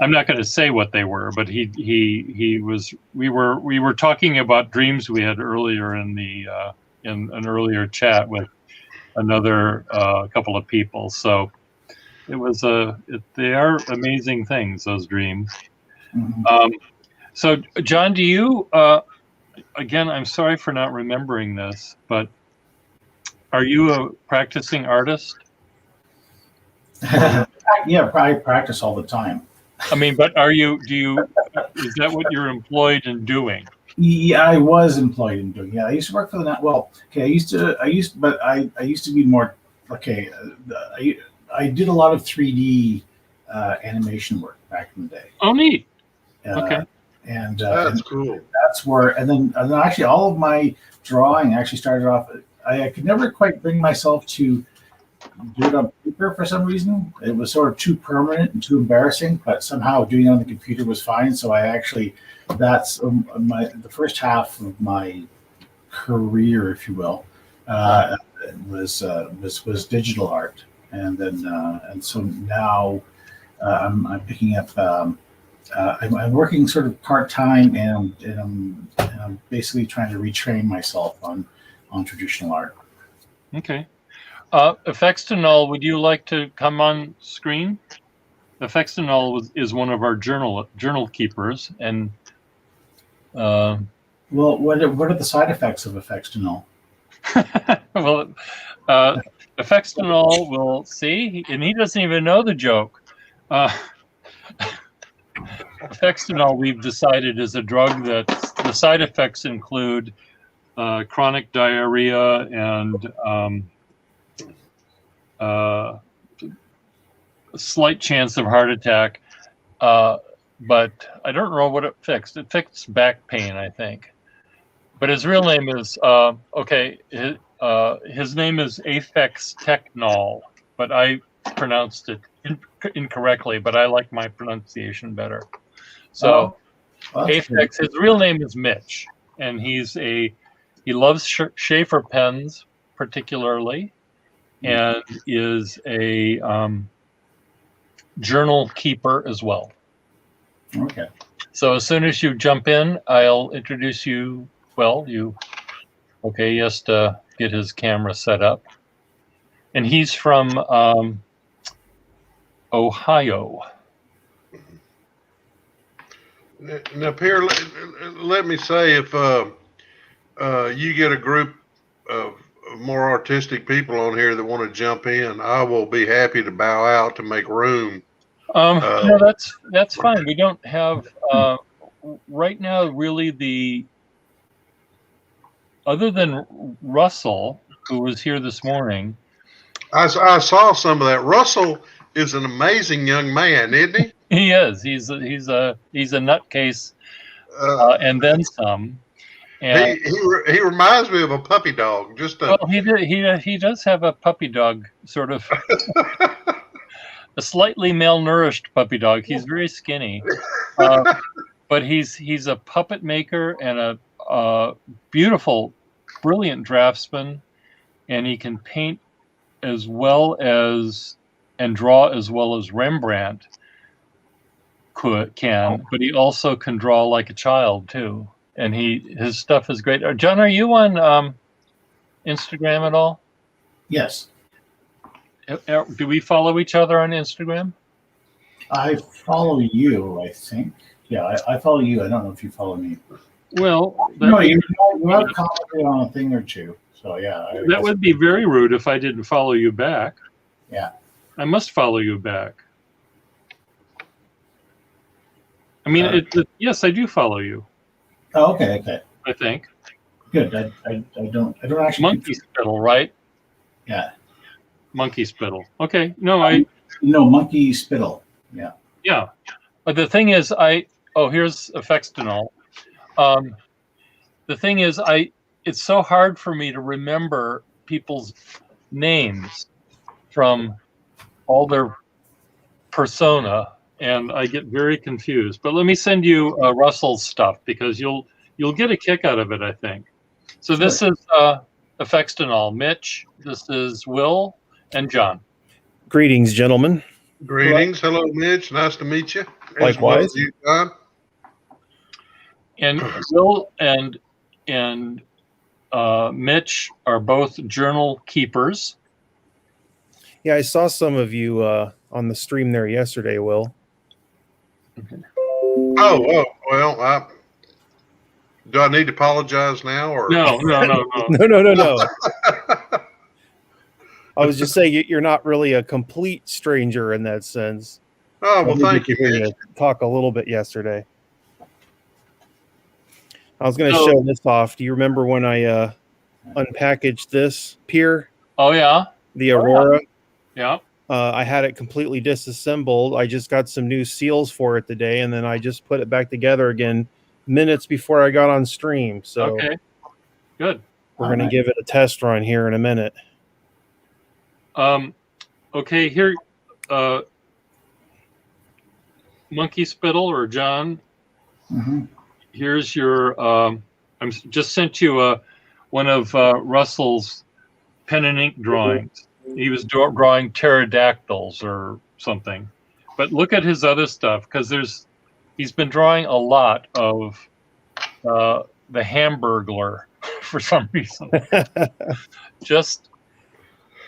A: I'm not going to say what they were, but we were talking about dreams we had earlier in an earlier chat with another couple of people. So They are amazing things, those dreams.
E: Mhm.
A: So, John, do you? Again, I'm sorry for not remembering this, but are you a practicing artist?
E: Yeah, I practice all the time.
A: I mean, but are you? Do you? Is that what you're employed in doing?
E: Yeah, I was employed in doing. Yeah, I used to work for the. Well, okay, but I used to be more. Okay, I did a lot of 3D animation work back in the day.
A: Oh, neat.
E: Uh,
A: Okay.
E: And
D: That's cool.
E: that's where, and then actually all of my drawing actually started off. I could never quite bring myself to do it on paper for some reason. It was sort of too permanent and too embarrassing, but somehow doing it on the computer was fine. So I actually, that's the first half of my career, if you will, was digital art, and then and so now I'm picking up. I'm working sort of part time, and I'm basically trying to retrain myself on traditional art.
A: Okay. Effextinol, would you like to come on screen? Effextinol is one of our journal keepers, and
E: Well, what are the side effects of Effextinol?
A: well, Effextinol will see, and he doesn't even know the joke. Effextinol, we've decided, is a drug that the side effects include chronic diarrhea and a slight chance of heart attack. But I don't know what it fixed. It fixed back pain, I think. But his real name is his name is Effextecnol, but I pronounced it incorrectly. But I like my pronunciation better. So Aphex, his real name is Mitch, and he loves Schaefer pens particularly, and is a journal keeper as well.
E: Okay.
A: So as soon as you jump in, I'll introduce you. Well, he has to get his camera set up, and he's from Ohio.
D: Now, Pierre, let me say, if you get a group of more artistic people on here that want to jump in, I will be happy to bow out to make room.
A: No, that's fine. We don't have right now really other than Russell, who was here this morning.
D: I saw some of that. Russell is an amazing young man, isn't he?
A: He is. He's a nutcase, and then some. And
D: he reminds me of a puppy dog.
A: He does have a puppy dog, sort of a slightly malnourished puppy dog. He's very skinny, but he's a puppet maker and a beautiful, brilliant draftsman, and he can paint as well as and draw as well as Rembrandt can, but he also can draw like a child too, and his stuff is great. John, are you on Instagram at all?
E: Yes.
A: Do we follow each other on Instagram?
E: I follow you, I think. Yeah, I follow you. I don't know if you follow me.
A: Well,
E: No, you have commented on a thing or two. So yeah.
A: That would be very rude if I didn't follow you back.
E: Yeah.
A: I must follow you back. I mean, yes, I do follow you.
E: Oh, okay.
A: I think.
E: Good. I don't actually.
A: Monkey spittle, right?
E: Yeah.
A: Monkey spittle. Okay. No,
E: Monkey spittle. Yeah.
A: Yeah. But the thing is, here's Effextinol. The thing is, it's so hard for me to remember people's names from all their persona, and I get very confused. But let me send you Russell's stuff, because you'll get a kick out of it, I think. So this is Effextinol. Mitch, this is Will, and John.
F: Greetings, gentlemen.
D: Greetings. Hello, Mitch. Nice to meet you.
F: Likewise.
D: As well as you, John.
A: And Will and Mitch are both journal keepers.
F: Yeah, I saw some of you on the stream there yesterday, Will.
D: Oh, well, do I need to apologize now or?
A: No.
F: No. I was just saying you're not really a complete stranger in that sense.
D: Oh,
F: I
D: well,
F: did
D: thank
F: get
D: you,
F: to hear
D: Mitch.
F: talk a little bit yesterday. I was going to
A: So-
F: show this off. Do you remember when I unpackaged this pier,
A: Oh yeah.
F: the Aurora?
A: Yeah.
F: I had it completely disassembled. I just got some new seals for it today, and then I just put it back together again minutes before I got on stream. So
A: Okay. Good.
F: we're going to give it a test run here in a minute.
A: Okay, here, Monkey Spittle or John,
E: Mhm.
A: here's your, just sent you one of Russell's pen and ink drawings. He was drawing pterodactyls or something. But look at his other stuff, because he's been drawing a lot of the Hamburglar for some reason. Just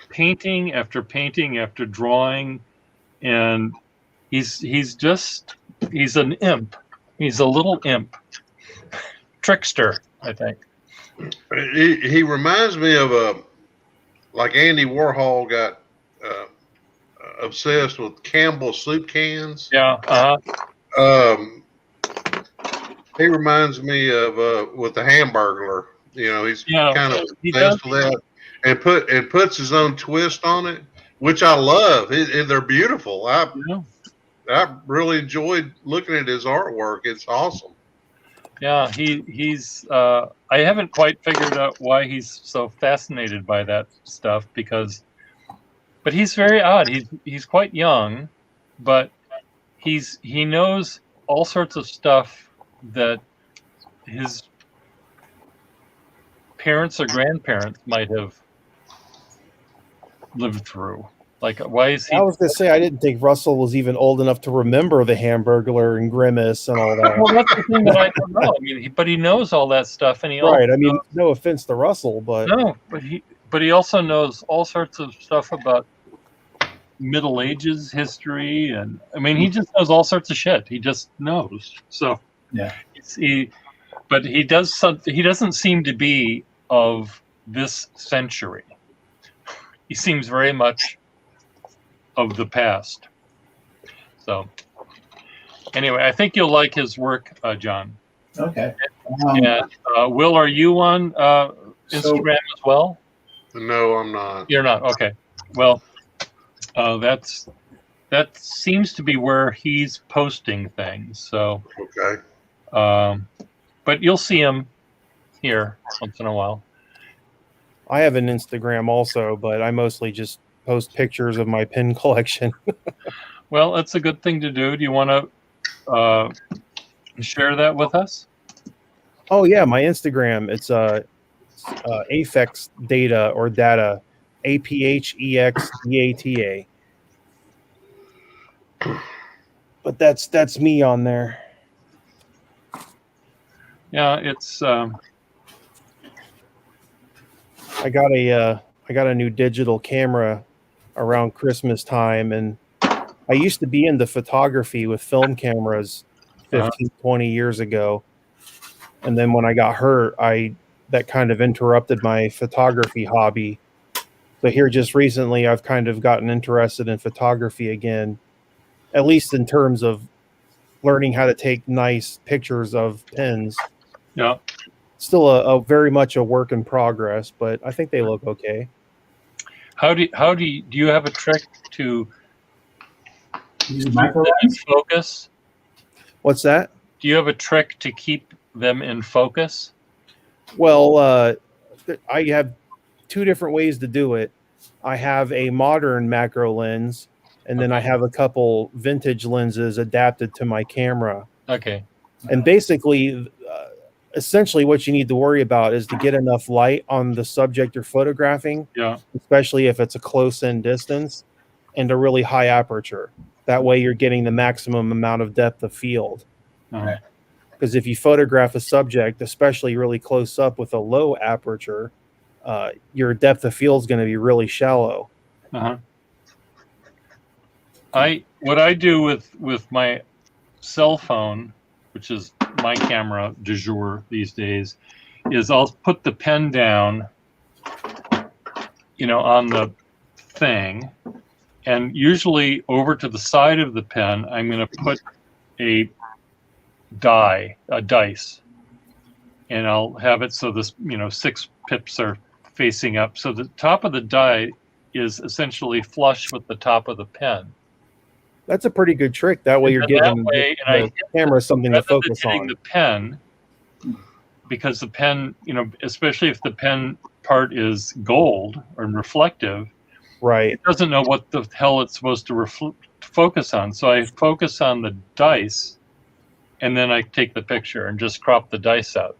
A: painting after painting after drawing, and he's an imp. He's a little imp, trickster, I think.
D: He reminds me of like Andy Warhol got obsessed with Campbell soup cans.
A: Yeah.
D: He reminds me of with the Hamburglar. You know, he's
A: Yeah,
D: kind of
A: he
D: obsessed
A: does.
D: with that, and puts his own twist on it, which I love. They're beautiful. I really enjoyed looking at his artwork. It's awesome.
A: Yeah, he's. I haven't quite figured out why he's so fascinated by that stuff but he's very odd. He's quite young, but he knows all sorts of stuff that his parents or grandparents might have lived through. Like, why is he?
F: I was going to say, I didn't think Russell was even old enough to remember the Hamburglar and Grimace and all that.
A: Well, that's the thing that I don't know. I mean, but he knows all that stuff, and he
F: Right.
A: also
F: I mean, no offense to Russell, but
A: no, but he also knows all sorts of stuff about Middle Ages history, and I mean, he just knows all sorts of shit. He just knows. So
E: Yeah.
A: But he doesn't seem to be of this century. He seems very much of the past. So anyway, I think you'll like his work, John.
E: Okay.
A: And Will, are you on Instagram as well?
D: No, I'm not.
A: You're not. Okay. Well, that seems to be where he's posting things. So,
D: Okay.
A: but you'll see him here once in a while.
F: I have an Instagram also, but I mostly just post pictures of my pin collection.
A: Well, that's a good thing to do. Do you want to share that with us?
F: Oh yeah, my Instagram. It's Aphex Data or Data, APHEXDATA. But that's me on there.
A: Yeah, it's
F: I got a new digital camera around Christmas time, and I used to be into photography with film cameras 15, 20 years ago. And then when I got hurt, that kind of interrupted my photography hobby. So here just recently, I've kind of gotten interested in photography again, at least in terms of learning how to take nice pictures of pins.
A: yeah.
F: Still a very much a work in progress, but I think they look okay.
A: Do you have a trick to
E: Using
A: keep
E: micro
A: them in
E: lens?
A: focus?
F: What's that?
A: Do you have a trick to keep them in focus?
F: Well, I have two different ways to do it. I have a modern macro lens, and then I have a couple vintage lenses adapted to my camera.
A: Okay.
F: And basically, essentially what you need to worry about is to get enough light on the subject you're photographing,
A: Yeah.
F: especially if it's a close-in distance, and a really high aperture. That way you're getting the maximum amount of depth of field.
A: Uh-huh.
F: Because if you photograph a subject, especially really close up with a low aperture, your depth of field is going to be really shallow.
A: Uh-huh. What I do with my cell phone, which is my camera du jour these days, is I'll put the pen down, on the thing, and usually over to the side of the pen, I'm going to put a dice, and I'll have it so this, 6 pips are facing up. So the top of the die is essentially flush with the top of the pen.
F: That's a pretty good trick. That way, you're
A: And
F: giving
A: that way,
F: the camera something to
A: rather than
F: focus
A: hitting
F: on.
A: the pen, because the pen, especially if the pen part is gold or reflective,
F: Right.
A: it doesn't know what the hell it's supposed to focus on. So I focus on the dice, and then I take the picture and just crop the dice out.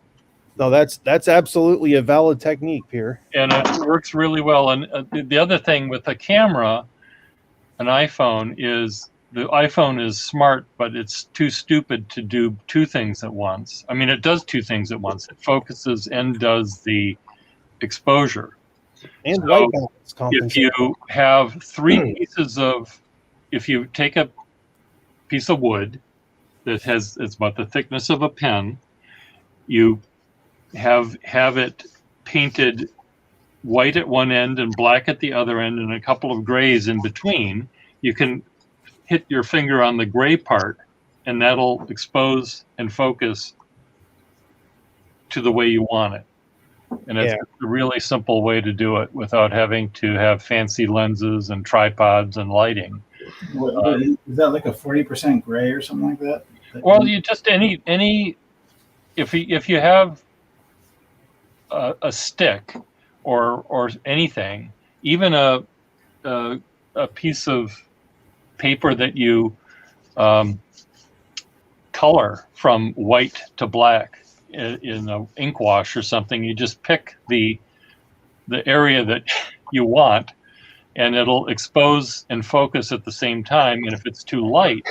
F: No, that's absolutely a valid technique, Pierre.
A: And it works really well. And the other thing with a camera, an iPhone, is the iPhone is smart, but it's too stupid to do 2 things at once. I mean, it does 2 things at once. It focuses and does the exposure.
F: And
A: So
F: white balance
A: If
F: compensation.
A: you have 3 pieces of, if you take a piece of wood that it's about the thickness of a pen, you have it painted white at one end and black at the other end and a couple of grays in between, you can hit your finger on the gray part, and that'll expose and focus to the way you want it. And it's a really simple way to do it without having to have fancy lenses and tripods and lighting.
E: Is that like a 40% gray or something like that?
A: Well, you just if you have a stick or anything, even a piece of paper that you color from white to black in a ink wash or something, you just pick the area that you want, and it'll expose and focus at the same time. And if it's too light,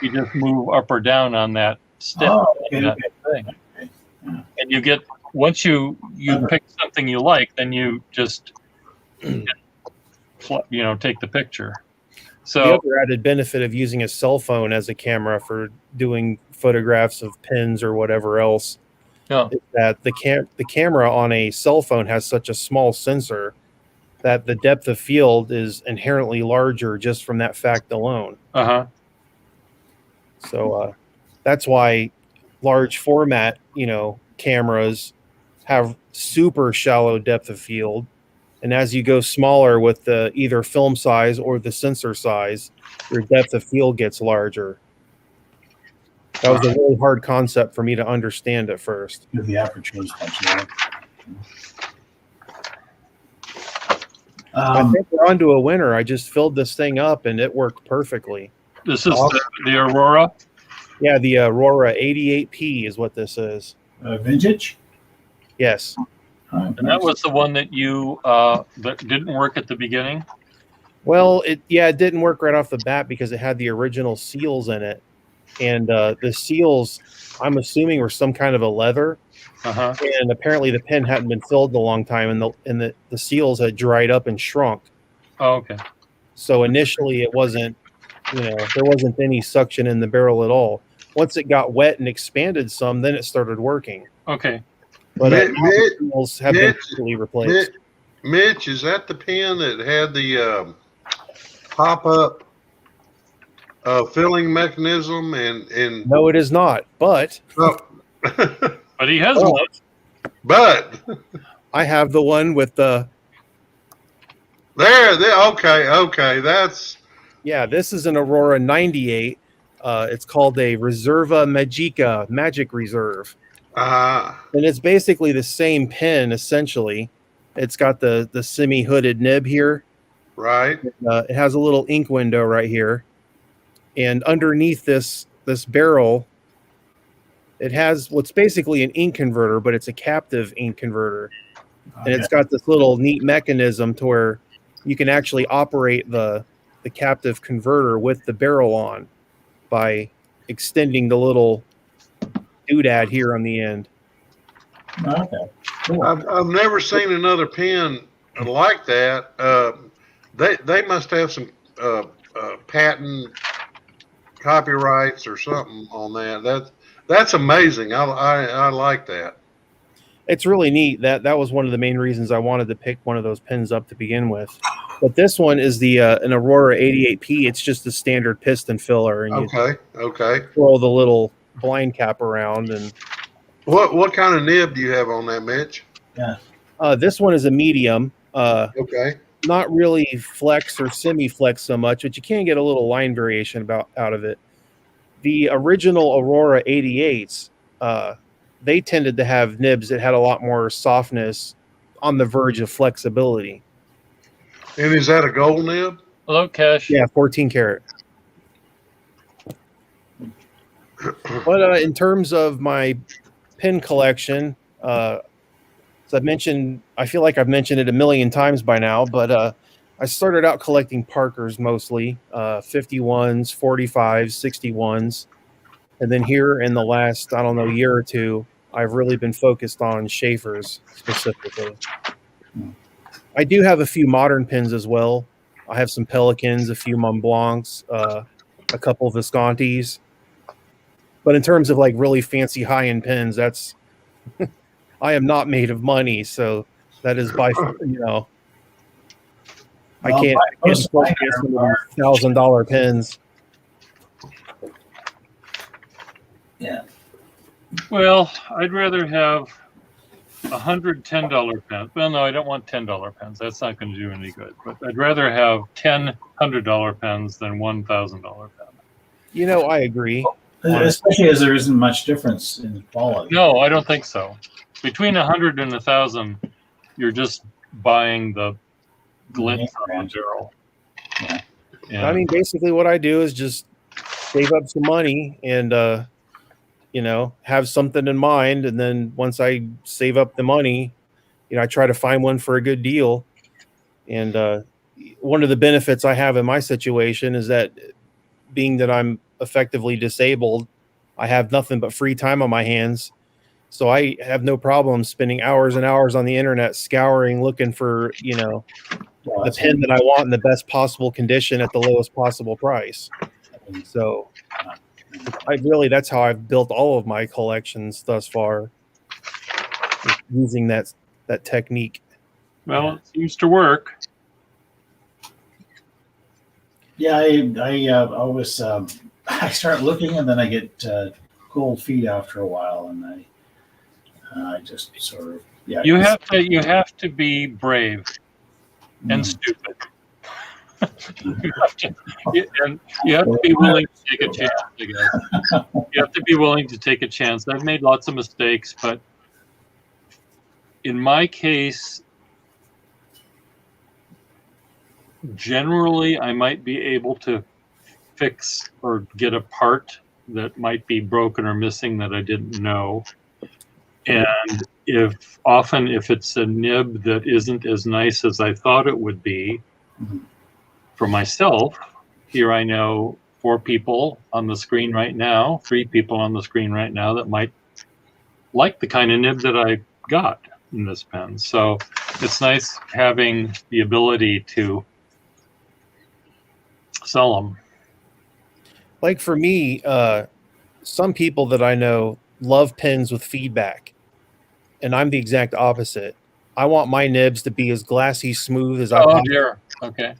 A: you just move up or down on that stick. Thing. And you get, once you pick something you like, then you just take the picture. So
F: the other added benefit of using a cell phone as a camera for doing photographs of pins or whatever else is that the camera on a cell phone has such a small sensor that the depth of field is inherently larger just from that fact alone. So that's why large format, cameras have super shallow depth of field. And as you go smaller with the either film size or the sensor size, your depth of field gets larger. That was a really hard concept for me to understand at first.
E: The aperture is much lower.
F: I think we're on to a winner. I just filled this thing up and it worked perfectly.
A: This is the Aurora?
F: Yeah, the Aurora 88P is what this is.
E: Vintage?
F: Yes.
A: And that was the one that you that didn't work at the beginning?
F: Well, it didn't work right off the bat because it had the original seals in it. And the seals, I'm assuming, were some kind of a leather. And apparently the pen hadn't been filled in a long time, and the seals had dried up and shrunk.
A: Oh, okay.
F: So initially it wasn't, there wasn't any suction in the barrel at all. Once it got wet and expanded some, then it started working.
A: Okay.
F: But the seals have been completely replaced.
D: Mitch, is that the pen that had the pop-up filling mechanism? And
F: No, it is not. But
A: but he has one.
D: But
F: I have the one with the.
D: Okay. That's.
F: Yeah, this is an Aurora 98. It's called a Reserva Magica Magic Reserve. And it's basically the same pen, essentially. It's got the semi-hooded nib here.
D: Right.
F: It has a little ink window right here. And underneath this barrel, it has what's basically an ink converter, but it's a captive ink converter. And it's got this little neat mechanism to where you can actually operate the captive converter with the barrel on by extending the little doodad here on the end.
E: Okay. Cool.
D: I've never seen another pen like that. They must have some patent copyrights or something on that. That's amazing. I like that.
F: It's really neat. That was one of the main reasons I wanted to pick one of those pins up to begin with. But this one is the an Aurora 88P. It's just the standard piston filler, and you
D: Okay.
F: throw the little blind cap around. And
D: What kind of nib do you have on that, Mitch?
F: this one is a medium.
D: Okay.
F: Not really flex or semi-flex so much, but you can get a little line variation out of it. The original Aurora 88s, they tended to have nibs that had a lot more softness on the verge of flexibility.
D: And is that a gold nib?
A: Hello, Cash.
F: Yeah, 14 karat. But in terms of my pin collection, as I've mentioned, I feel like I've mentioned it a million times by now, but I started out collecting Parkers mostly, 51s, 45s, 61s. And then here in the last, I don't know, year or two, I've really been focused on Schaefer's specifically. I do have a few modern pins as well. I have some Pelicans, a few Mont Blancs, a couple of Viscontis. But in terms of like really fancy high-end pins, that's I am not made of money, so that is by I can't get some of these $1,000 pins.
B: Yeah.
A: Well, I'd rather have $110 pens. Well, no, I don't want $10 pens. That's not going to do any good. But I'd rather have 10 $100 pens than $1,000 pen.
F: I agree.
E: Especially as there isn't much difference in quality.
A: No, I don't think so. Between 100 and 1,000, you're just buying the glint on the barrel.
E: Yeah.
A: And
F: I mean, basically what I do is just save up some money and, have something in mind. And then once I save up the money, I try to find one for a good deal. And one of the benefits I have in my situation is that being that I'm effectively disabled, I have nothing but free time on my hands. So I have no problem spending hours and hours on the internet scouring, looking for, the pin that I want in the best possible condition at the lowest possible price. So that's how I've built all of my collections thus far, using that technique.
A: well, it seems to work.
E: Yeah, I always I start looking and then I get cold feet after a while, and I just sort of
A: You have to be brave and stupid. you have to be willing to take a chance, I guess. You have to be willing to take a chance. I've made lots of mistakes, but in my case, generally I might be able to fix or get a part that might be broken or missing that I didn't know. And if it's a nib that isn't as nice as I thought it would be, for myself, here I know 4 people on the screen right now, 3 people on the screen right now that might like the kind of nib that I got in this pen. So it's nice having the ability to sell them.
F: Like for me, some people that I know love pens with feedback, and I'm the exact opposite. I want my nibs to be as glassy smooth as I
A: Oh
F: possibly.
A: dear. Okay.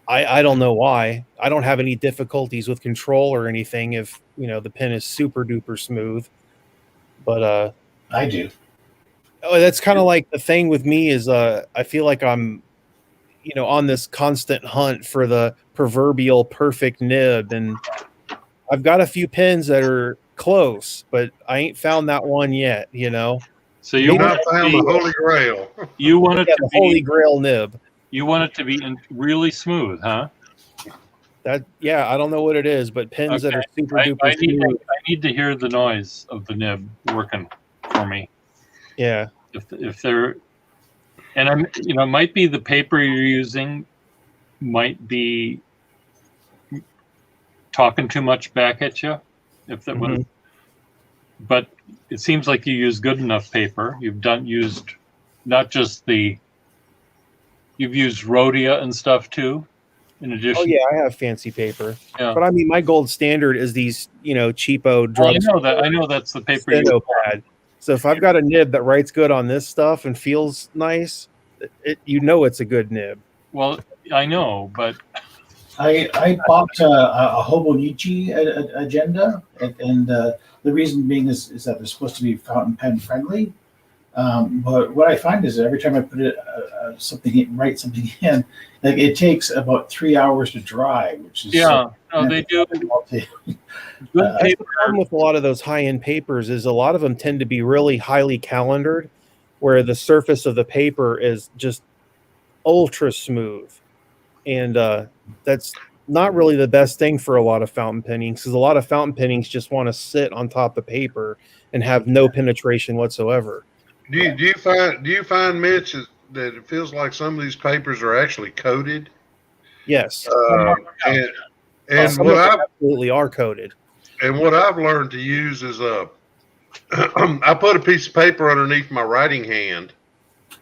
F: I don't know why. I don't have any difficulties with control or anything if the pen is super duper smooth. But
E: I do.
F: that's kind of like the thing with me is I feel like I'm on this constant hunt for the proverbial perfect nib, and I've got a few pens that are close, but I ain't found that one yet.
A: So you
D: You've
A: want
D: not
A: it to
D: found
A: be,
D: the Holy Grail.
A: you want it
F: Yeah,
A: to
F: the holy
A: be
F: grail nib.
A: you want it to be really smooth, huh?
F: I don't know what it is, but pens that
A: Okay.
F: are super
A: I
F: duper
A: need
F: smooth.
A: I need to hear the noise of the nib working for me.
F: Yeah.
A: If they're, and I'm, it might be the paper you're using might be talking too much back at you. If that was, but it seems like you use good enough paper. You've used not just you've used Rhodia and stuff too. in addition.
F: Oh yeah, I have fancy paper,
A: Yeah.
F: but I mean, my gold standard is these, cheapo
A: Well,
F: drug
A: I know that's the paper you
F: steno pad. So if I've got a nib that writes good on this stuff and feels nice, it's a good nib.
A: Well, I know, but
E: I bought a Hobonichi agenda, and the reason being is that they're supposed to be fountain pen friendly. But what I find is that every time I put write something in, like it takes about 3 hours to dry, which is
A: they do. Good
F: That's the
A: paper.
F: problem with a lot of those high-end papers is a lot of them tend to be really highly calendared, where the surface of the paper is just ultra smooth, and that's not really the best thing for a lot of fountain pennings, because a lot of fountain pennings just want to sit on top of paper and have no penetration whatsoever.
D: Do you find, Mitch, that it feels like some of these papers are actually coated?
F: Yes,
D: And
F: some
D: what
F: of them
D: I've
F: absolutely are coated.
D: and what I've learned to use is I put a piece of paper underneath my writing hand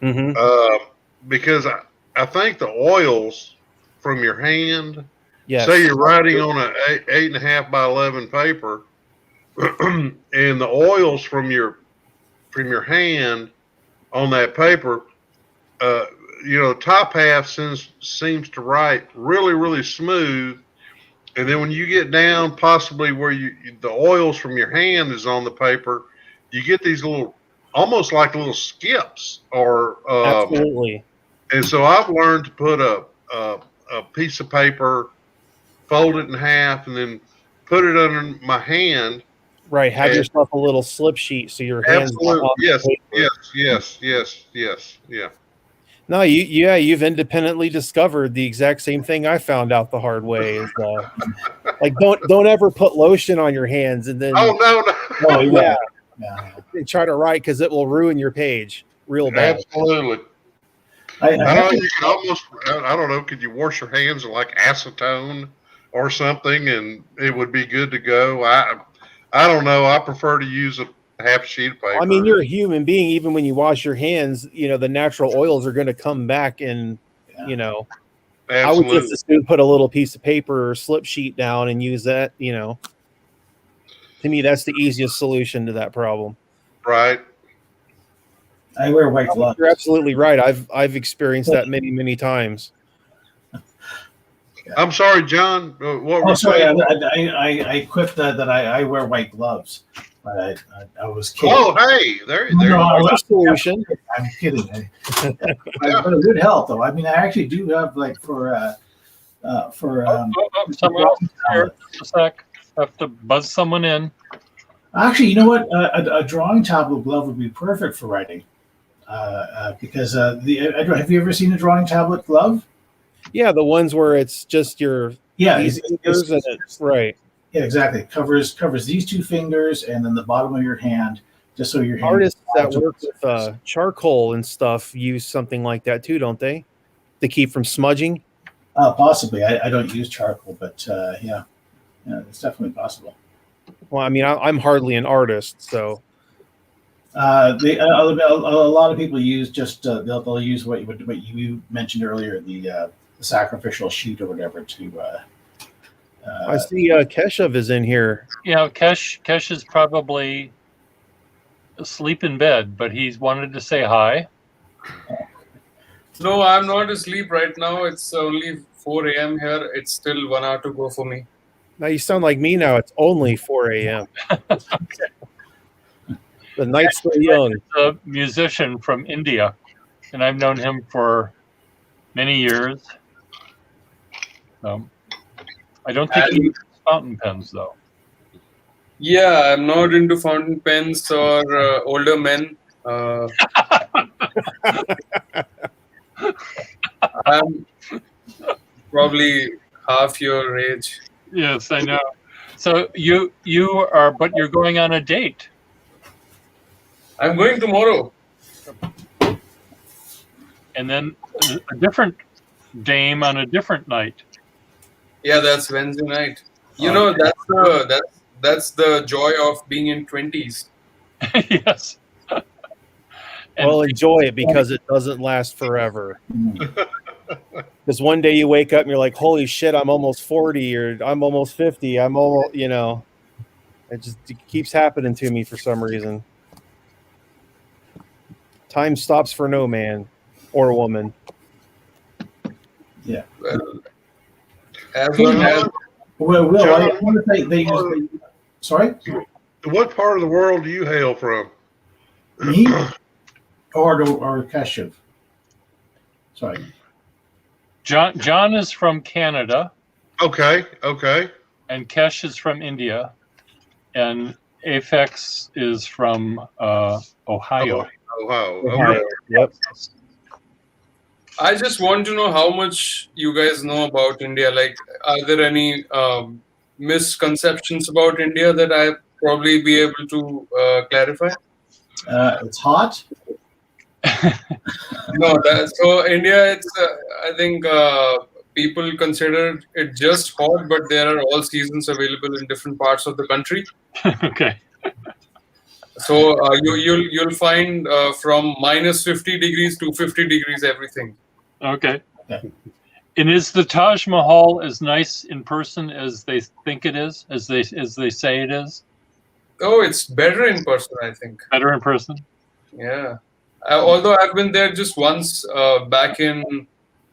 F: Mm-hmm.
D: because I think the oils from your hand.
F: Yes.
D: Say you're writing on a 8.5 by 11 paper, and the oils from your hand on that paper, top half seems to write really, really smooth, and then when you get down, possibly where the oils from your hand is on the paper, you get these almost like little skips, or
F: Absolutely.
D: And so I've learned to put a piece of paper, fold it in half, and then put it under my hand.
F: Right. Have
D: And-
F: yourself a little slip sheet so your hands.
D: Absolutely.
F: Off the
D: Yes.
F: paper.
D: Yeah.
F: No, you've independently discovered the exact same thing I found out the hard way. Is like don't ever put lotion on your hands and then
D: Oh no.
E: Oh,
F: yeah,
E: yeah.
F: and try to write, because it will ruin your page real bad.
D: Absolutely.
E: I have
D: You could almost, I don't know, could you wash your hands in like acetone or something and it would be good to go? I don't know. I prefer to use a half sheet of paper.
F: I mean, you're a human being. Even when you wash your hands, the natural oils are going to come back, and I would
D: Absolutely.
F: just as soon put a little piece of paper or slip sheet down and use that. To me, that's the easiest solution to that problem.
D: Right.
E: I wear white gloves.
F: You're absolutely right. I've experienced that many times.
D: I'm sorry, John. What
E: Oh,
D: were
E: sorry.
D: saying?
E: I quipped that I wear white gloves, but I was kidding.
D: Oh, hey, there
E: No,
D: you go.
F: That's a solution.
E: I'm kidding. But good health, though. I mean, I actually do have for
A: Someone else here. Just a sec. I have to buzz someone in.
E: actually, you know what? A drawing tablet glove would be perfect for writing, because have you ever seen a drawing tablet glove?
F: Yeah, the ones where it's just your
E: Yeah,
F: fingers and it's right.
E: yeah, exactly. Covers these two fingers and then the bottom of your hand, just so your hand.
F: Artists that work with charcoal and stuff use something like that too, don't they? To keep from smudging.
E: Possibly. I don't use charcoal, but yeah, it's definitely possible.
F: Well, I mean, I'm hardly an artist, so
E: A lot of people use just they'll use what you mentioned earlier, the sacrificial sheet or whatever to.
F: I see Keshav is in here.
A: Kesh is probably asleep in bed, but he's wanted to say hi.
G: No, I'm not asleep right now. It's only 4 a.m. here. It's still 1 hour to go for me.
F: Now you sound like me now. It's only 4 a.m. The night's still young.
A: A musician from India, and I've known him for many years. I don't think he uses fountain pens, though.
G: Yeah, I'm not into fountain pens or older men. I'm probably half your age.
A: Yes, I know. So you are, but you're going on a date.
G: I'm going tomorrow.
A: And then a different dame on a different night.
G: Yeah, that's Wednesday night. That's the joy of being in 20s.
A: Yes. And
F: Well, enjoy it because it doesn't last forever. Because one day you wake up and you're like, holy shit, I'm almost 40 or I'm almost 50. I'm almost, it keeps happening to me for some reason. Time stops for no man or woman.
E: Yeah.
G: Well, as long as
E: Well, Will, I
D: John,
E: wonder if they use. Sorry,
D: What part of the world do you hail from?
E: me or Keshev? Sorry.
A: John is from Canada,
D: Okay.
A: and Kesh is from India, and Aphex is from Ohio.
D: Ohio.
F: Ohio.
D: Okay.
F: Yep.
G: I just want to know how much you guys know about India. Like, are there any misconceptions about India that I probably be able to clarify?
E: It's hot.
G: No, so India, it's I think people consider it just hot, but there are all seasons available in different parts of the country.
A: Okay.
G: So you'll find from minus 50 degrees to 50 degrees everything.
A: Okay.
E: Okay.
A: And is the Taj Mahal as nice in person as they think it is, as they say it is?
G: Oh, it's better in person, I think.
A: Better in person?
G: Yeah. Although I've been there just once back in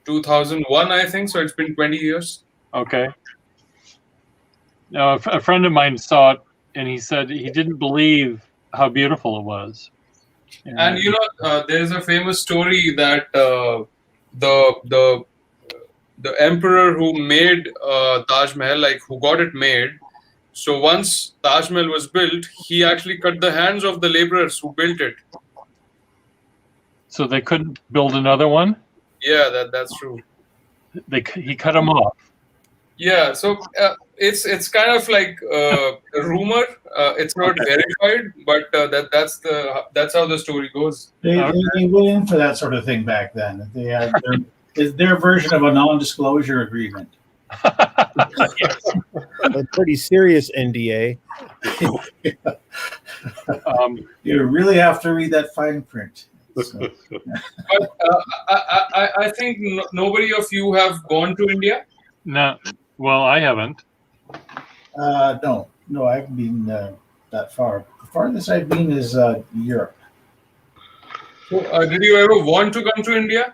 G: 2001, I think. So it's been 20 years.
A: Okay. Now, a friend of mine saw it, and he said he didn't believe how beautiful it was.
G: And there's a famous story that the emperor who made Taj Mahal, like who got it made. So once Taj Mahal was built, he actually cut the hands of the laborers who built it.
A: So they couldn't build another one?
G: Yeah, that's true.
A: He cut them off.
G: Yeah, so it's kind of like a rumor. It's not verified, but that's how the story goes.
E: They went in for that sort of thing back then. They had their version of a non-disclosure agreement.
F: A pretty serious NDA.
E: You really have to read that fine print. So,
G: But I think nobody of you have gone to India.
A: No, well, I haven't.
E: no, I haven't been that far. The farthest I've been is Europe.
G: So, did you ever want to come to India?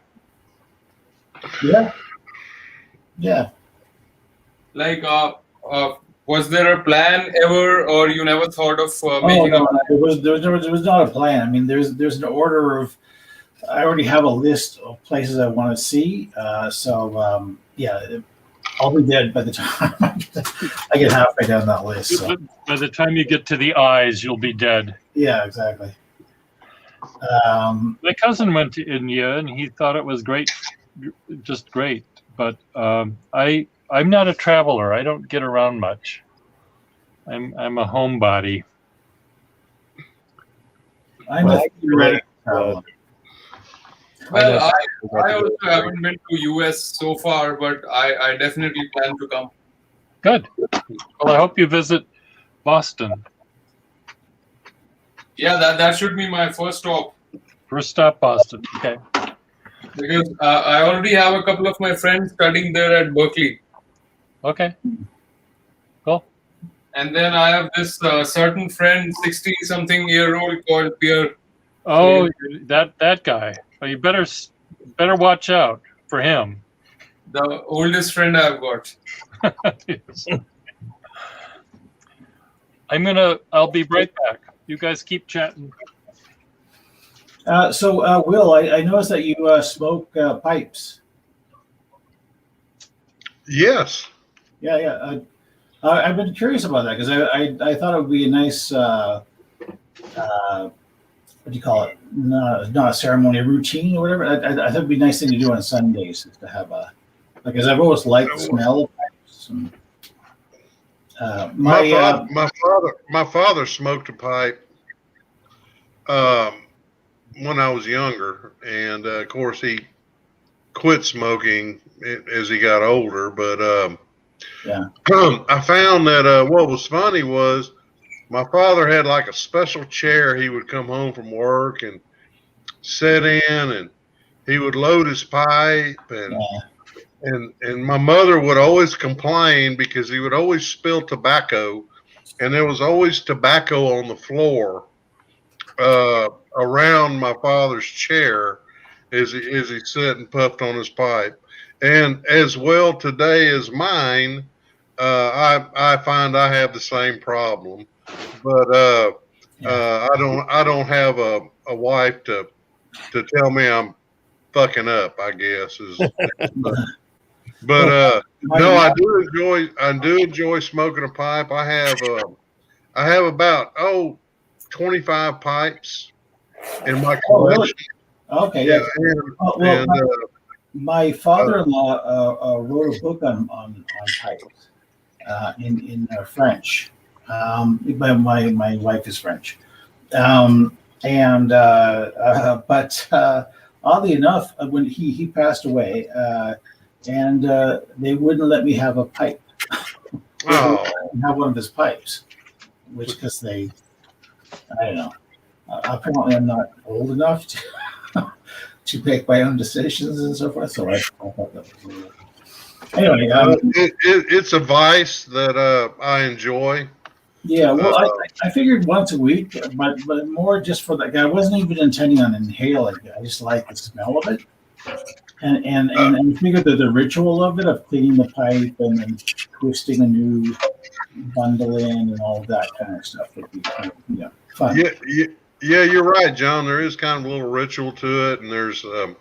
E: Yeah.
G: Like, was there a plan ever, or you never thought of making
E: No, there was not a plan. I mean, there's an order of. I already have a list of places I want to see. I'll be dead by the time I get halfway down that list. So.
A: By the time you get to the eyes, you'll be dead.
E: Yeah, exactly.
A: My cousin went to India, and he thought it was great, just great. But I'm not a traveler. I don't get around much. I'm a homebody.
E: I'm a theoretical traveler.
G: Well, I also haven't been to US so far, but I definitely plan to come.
A: Good. Well, I hope you visit Boston.
G: Yeah, that should be my first stop.
A: First stop, Boston. Okay.
G: Because I already have a couple of my friends studying there at Berkeley.
A: Okay. Cool.
G: And then I have this certain friend, 60-something-year-old called Pierre.
A: Oh, that guy. Well, you better watch out for him.
G: The oldest friend I've got.
A: Yes. I'll be right back. You guys keep chatting.
E: So, Will, I noticed that you smoke pipes.
D: Yes.
E: Yeah. I've been curious about that because I thought it would be a nice, what do you call it? Not a ceremony, a routine or whatever. I thought it'd be a nice thing to do on Sundays is to have because I've always liked the smell of pipes. And,
D: my father smoked a pipe when I was younger, and of course he quit smoking as he got older. But I found that what was funny was my father had like a special chair. He would come home from work and sit in, and he would load his pipe, and and my mother would always complain because he would always spill tobacco, and there was always tobacco on the floor around my father's chair as he sat and puffed on his pipe. And as well today as mine, I find I have the same problem, but I don't have a wife to tell me I'm fucking up, I guess is. But no, I do enjoy smoking a pipe. I have about 25 pipes in my collection.
E: Okay,
D: Yeah,
E: yeah. My father-in-law wrote a book on pipes in French. My wife is French, but oddly enough, when he passed away, and they wouldn't let me have a pipe. Have one of his pipes, because I don't know. Apparently, I'm not old enough to make my own decisions and so forth. So I thought that was weird. Anyway,
D: it's a vice that I enjoy.
E: Yeah, well, I figured once a week, but more just for that guy. I wasn't even intending on inhaling it. I just like the smell of it, and I figured that the ritual of it, of cleaning the pipe and then twisting a new bundle in and all of that kind of stuff would be fun.
D: Yeah, you're right, John. There is kind of a little ritual to it, and there's a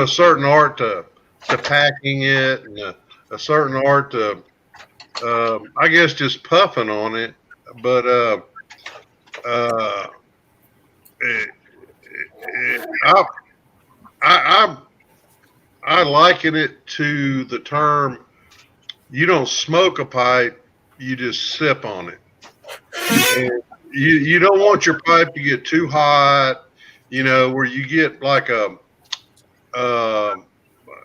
D: certain art to packing it, and a certain art to I guess just puffing on it. But I liken it to the term, you don't smoke a pipe, you just sip on it. And you don't want your pipe to get too hot, where you get like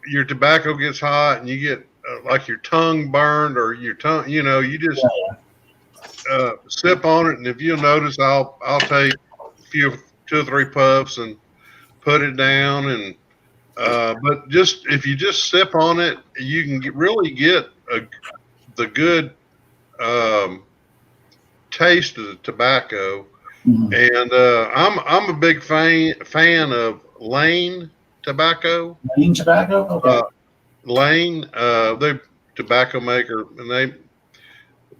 D: your tobacco gets hot and you get like your tongue burned, or your tongue, you just sip on it. And if you'll notice, I'll take two or three puffs and put it down. And but if you just sip on it, you can really get the good taste of the tobacco.
E: Mm-hmm.
D: And I'm a big fan of Lane tobacco.
E: Lane tobacco, okay.
D: Lane, they tobacco maker, and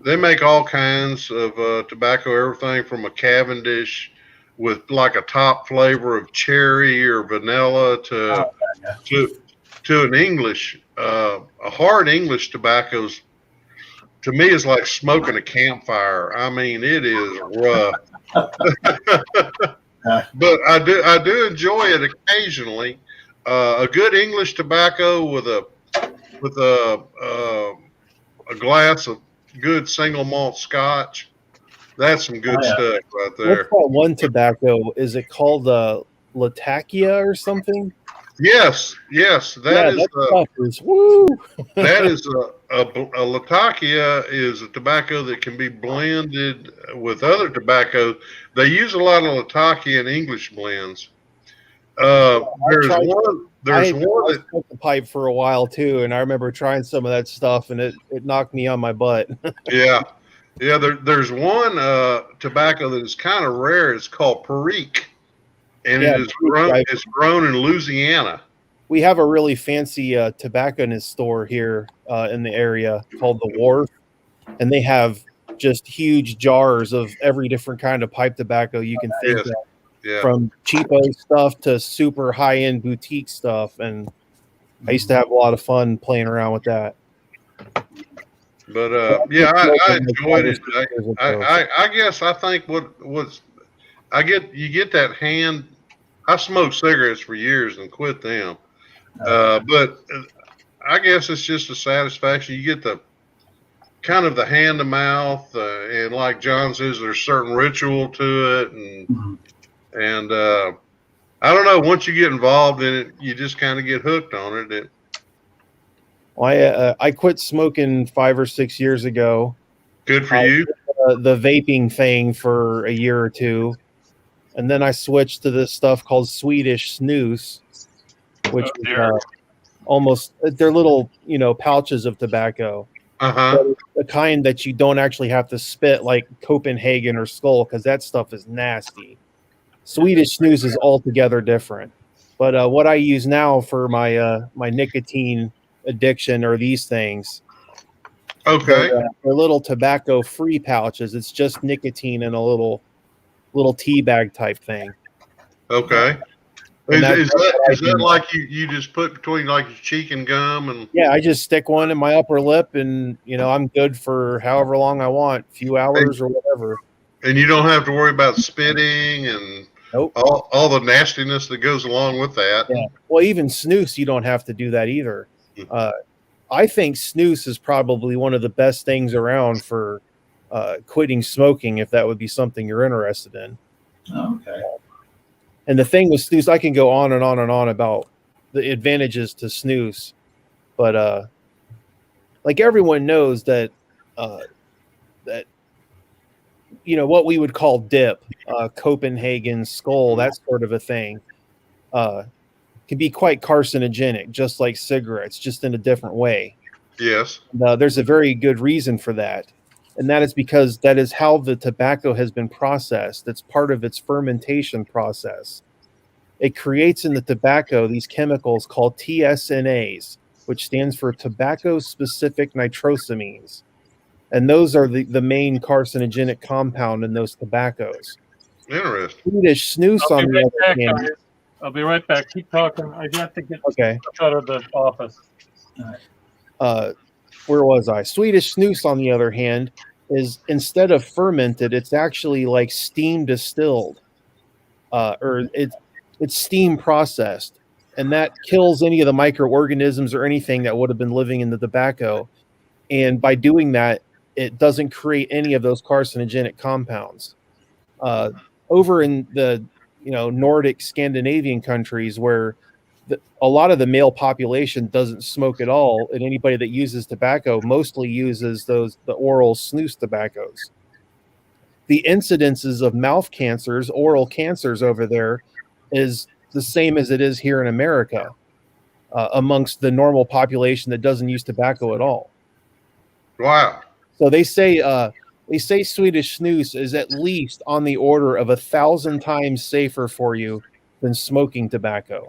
D: they make all kinds of tobacco, everything from a Cavendish with like a top flavor of cherry or vanilla to an English, a hard English tobacco's, to me, is like smoking a campfire. I mean, it is rough. But I do enjoy it occasionally. A good English tobacco with a glass of good single malt Scotch. That's some good stuff right there.
F: What's that one tobacco? Is it called Latakia or something?
D: Yes. That is a Latakia is a tobacco that can be blended with other tobacco. They use a lot of Latakia in English blends. There's one that
F: smoked the pipe for a while too, and I remember trying some of that stuff, and it knocked me on my butt. Yeah.
D: There's one tobacco that is kind of rare. It's called Perique, and it's grown in Louisiana.
F: We have a really fancy tobacconist store here in the area called The Wharf, and they have just huge jars of every different kind of pipe tobacco you can think of.
D: Yeah.
F: From cheapo stuff to super high-end boutique stuff, and I used to have a lot of fun playing around with that.
D: But I enjoyed it. I guess I think you get that hand. I smoked cigarettes for years and quit them, but I guess it's just a satisfaction. You get the kind of the hand to mouth, and like John says, there's certain ritual to it, and I don't know. Once you get involved in it, you just kind of get hooked on it.
F: Well, I quit smoking 5 or 6 years ago.
D: Good for you.
F: The vaping thing for a year or two, and then I switched to this stuff called Swedish snus, which is almost they're little, pouches of tobacco.
D: Uh-huh.
F: But it's the kind that you don't actually have to spit like Copenhagen or Skull, because that stuff is nasty. Swedish snus is altogether different. But what I use now for my my nicotine addiction are these things.
D: Okay.
F: They're little tobacco-free pouches. It's just nicotine in a little tea bag type thing.
D: Okay.
F: And
D: Is
F: that's
D: that like you just put between like your cheek and gum and
F: Yeah, I just stick one in my upper lip, and I'm good for however long I want, few hours or whatever.
D: and you don't have to worry about spitting and
F: Nope.
D: all the nastiness that goes along with that.
F: Yeah. Well, even snus, you don't have to do that either. I think snus is probably one of the best things around for quitting smoking, if that would be something you're interested in.
E: Okay.
F: And the thing with snus, I can go on and on and on about the advantages to snus, but like everyone knows that what we would call dip, Copenhagen, Skull, that sort of a thing, can be quite carcinogenic, just like cigarettes, just in a different way.
D: Yes.
F: There's a very good reason for that. And that is because that is how the tobacco has been processed. It's part of its fermentation process. It creates in the tobacco these chemicals called TSNAs, which stands for tobacco-specific nitrosamines. And those are the main carcinogenic compound in those tobaccos.
D: Interesting.
F: Swedish snus,
A: I'll
F: on
A: be
F: the
A: right
F: other
A: back,
F: hand.
A: guys. I'll be right back. Keep talking. I have to get out of the office.
F: Where was I? Swedish snus, on the other hand, is instead of fermented, it's actually like steam distilled, or it's steam processed, and that kills any of the microorganisms or anything that would have been living in the tobacco. And by doing that, it doesn't create any of those carcinogenic compounds. Over in the Nordic Scandinavian countries, where a lot of the male population doesn't smoke at all, and anybody that uses tobacco mostly uses the oral snus tobaccos. The incidences of mouth cancers, oral cancers over there, is the same as it is here in America, amongst the normal population that doesn't use tobacco at all.
D: Wow.
F: So they say Swedish snus is at least on the order of 1,000 times safer for you than smoking tobacco.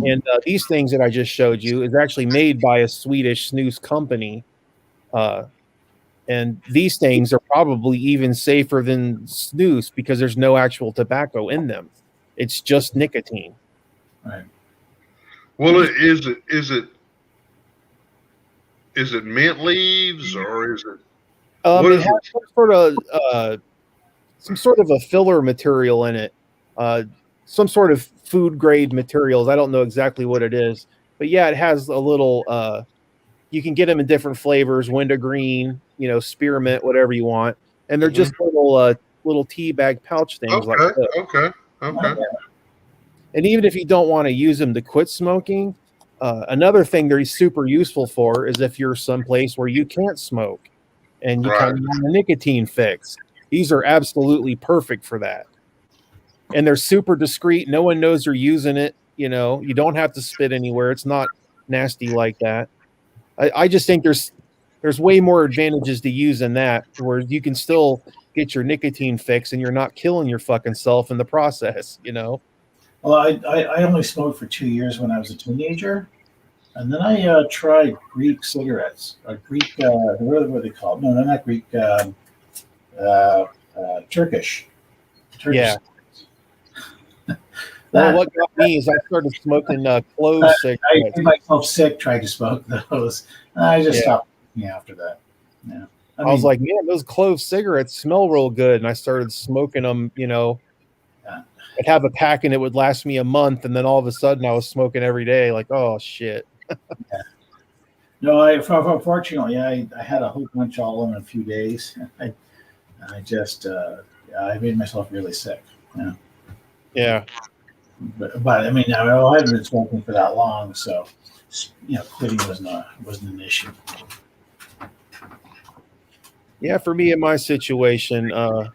F: And these things that I just showed you is actually made by a Swedish snus company. And these things are probably even safer than snus because there's no actual tobacco in them. It's just nicotine.
E: Right.
D: Well, is it mint leaves or is it? What
F: It
D: is
F: has some sort of a filler material in it. Some sort of food grade materials. I don't know exactly what it is, but yeah, it has a little. You can get them in different flavors: wintergreen, spearmint, whatever you want, and they're just little tea bag pouch things like that.
D: Okay.
F: And even if you don't want to use them to quit smoking, another thing they're super useful for is if you're someplace where you can't smoke and you kind of want a nicotine fix. These are absolutely perfect for that. And they're super discreet. No one knows you're using it. You don't have to spit anywhere. It's not nasty like that. I just think there's way more advantages to using that, where you can still get your nicotine fix and you're not killing your fucking self in the process,
E: Well, I only smoked for 2 years when I was a teenager, and then I tried Greek cigarettes. Greek, what are they called? No, they're not Greek. Turkish.
F: Yeah. Well, what got me is I started smoking clove cigarettes.
E: I made myself sick trying to smoke those. And I just stopped after that. Yeah.
F: I was like, man, those clove cigarettes smell real good. And I started smoking them, I'd have a pack and it would last me a month. And then all of a sudden I was smoking every day. Like, oh, shit.
E: No, unfortunately, I had a whole bunch all in a few days. I made myself really sick. Yeah.
F: Yeah.
E: But I mean, I haven't been smoking for that long, so quitting wasn't an issue.
F: Yeah, for me in my situation, I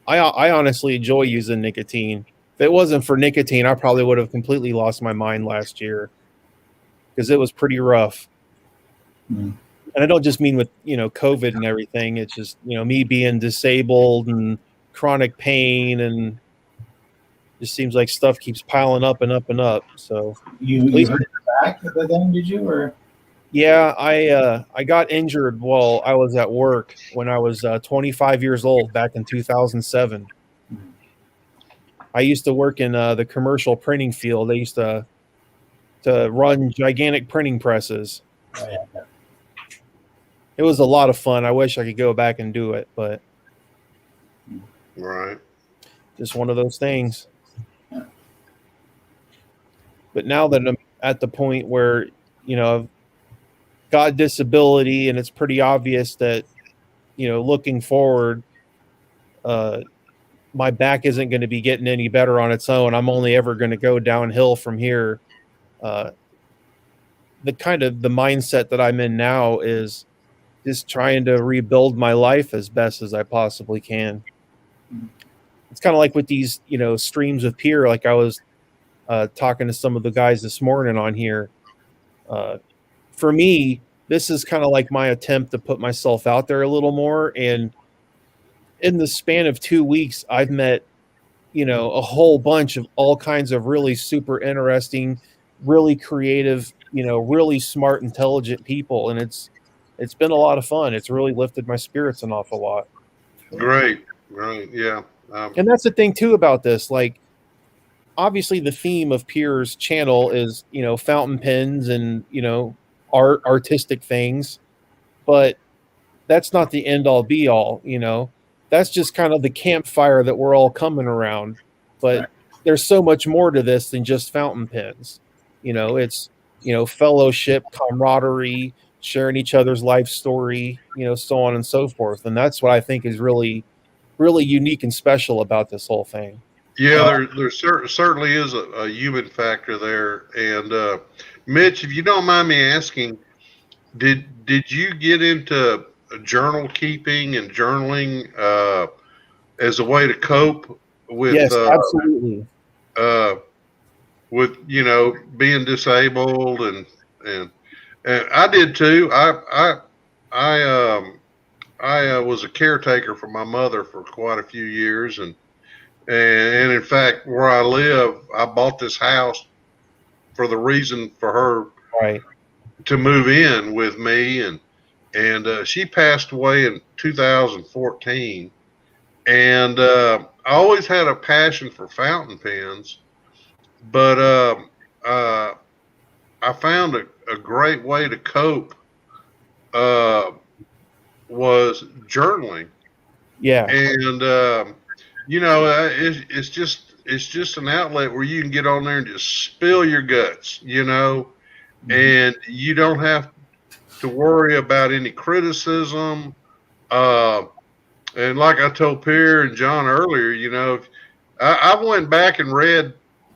F: honestly enjoy using nicotine if it wasn't for nicotine, I probably would have completely lost my mind last year because it was pretty rough.
E: Mm.
F: And I don't just mean with, COVID and everything. It's just, me being disabled and chronic pain, and just seems like stuff keeps piling up and up and up. So
E: You hurt your back then, did you? Or
F: yeah, I got injured while I was at work when I was 25 years old back in 2007. I used to work in the commercial printing field. They used to run gigantic printing presses.
E: oh, yeah.
F: It was a lot of fun. I wish I could go back and do it, but
D: Right.
F: just one of those things. But now that I'm at the point where, I've got disability, and it's pretty obvious that, looking forward, my back isn't going to be getting any better on its own. I'm only ever going to go downhill from here. The mindset that I'm in now is just trying to rebuild my life as best as I possibly can. It's kind of like with these, streams of Peer, like I was talking to some of the guys this morning on here. For me, this is kind of like my attempt to put myself out there a little more. And in the span of 2 weeks, I've met, a whole bunch of all kinds of really super interesting, really creative, really smart, intelligent people. And it's been a lot of fun. It's really lifted my spirits an awful lot.
D: Great. Yeah.
F: And that's the thing too about this. Like, obviously the theme of Peer's channel is, fountain pens and, artistic things, but that's not the end all be all, that's just kind of the campfire that we're all coming around. But there's so much more to this than just fountain pens. It's, fellowship, camaraderie, sharing each other's life story, so on and so forth. And that's what I think is really, really unique and special about this whole thing.
D: Yeah, there certainly is a human factor there. And Mitch, if you don't mind me asking, did you get into journal keeping and journaling as a way to cope with?
F: Yes, absolutely.
D: With being disabled and I did too. I was a caretaker for my mother for quite a few years, and in fact, where I live, I bought this house for the reason for her to move in with me, and she passed away in 2014, and I always had a passion for fountain pens, but I found a great way to cope was journaling.
F: Yeah.
D: And it's just an outlet where you can get on there and just spill your guts, and you don't have to worry about any criticism. And like I told Peer and John earlier, I went back and read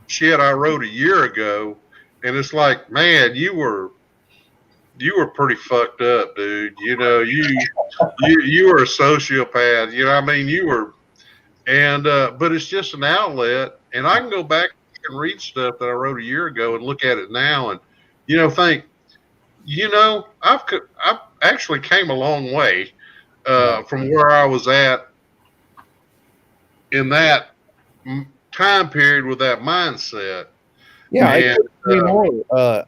D: shit I wrote a year ago, and it's like, man, you were pretty fucked up, dude. You were a sociopath. You were, and but it's just an outlet, and I can go back and read stuff that I wrote a year ago and look at it now, and think, I've actually came a long way from where I was at in that time period with that mindset.
F: Yeah,
D: And,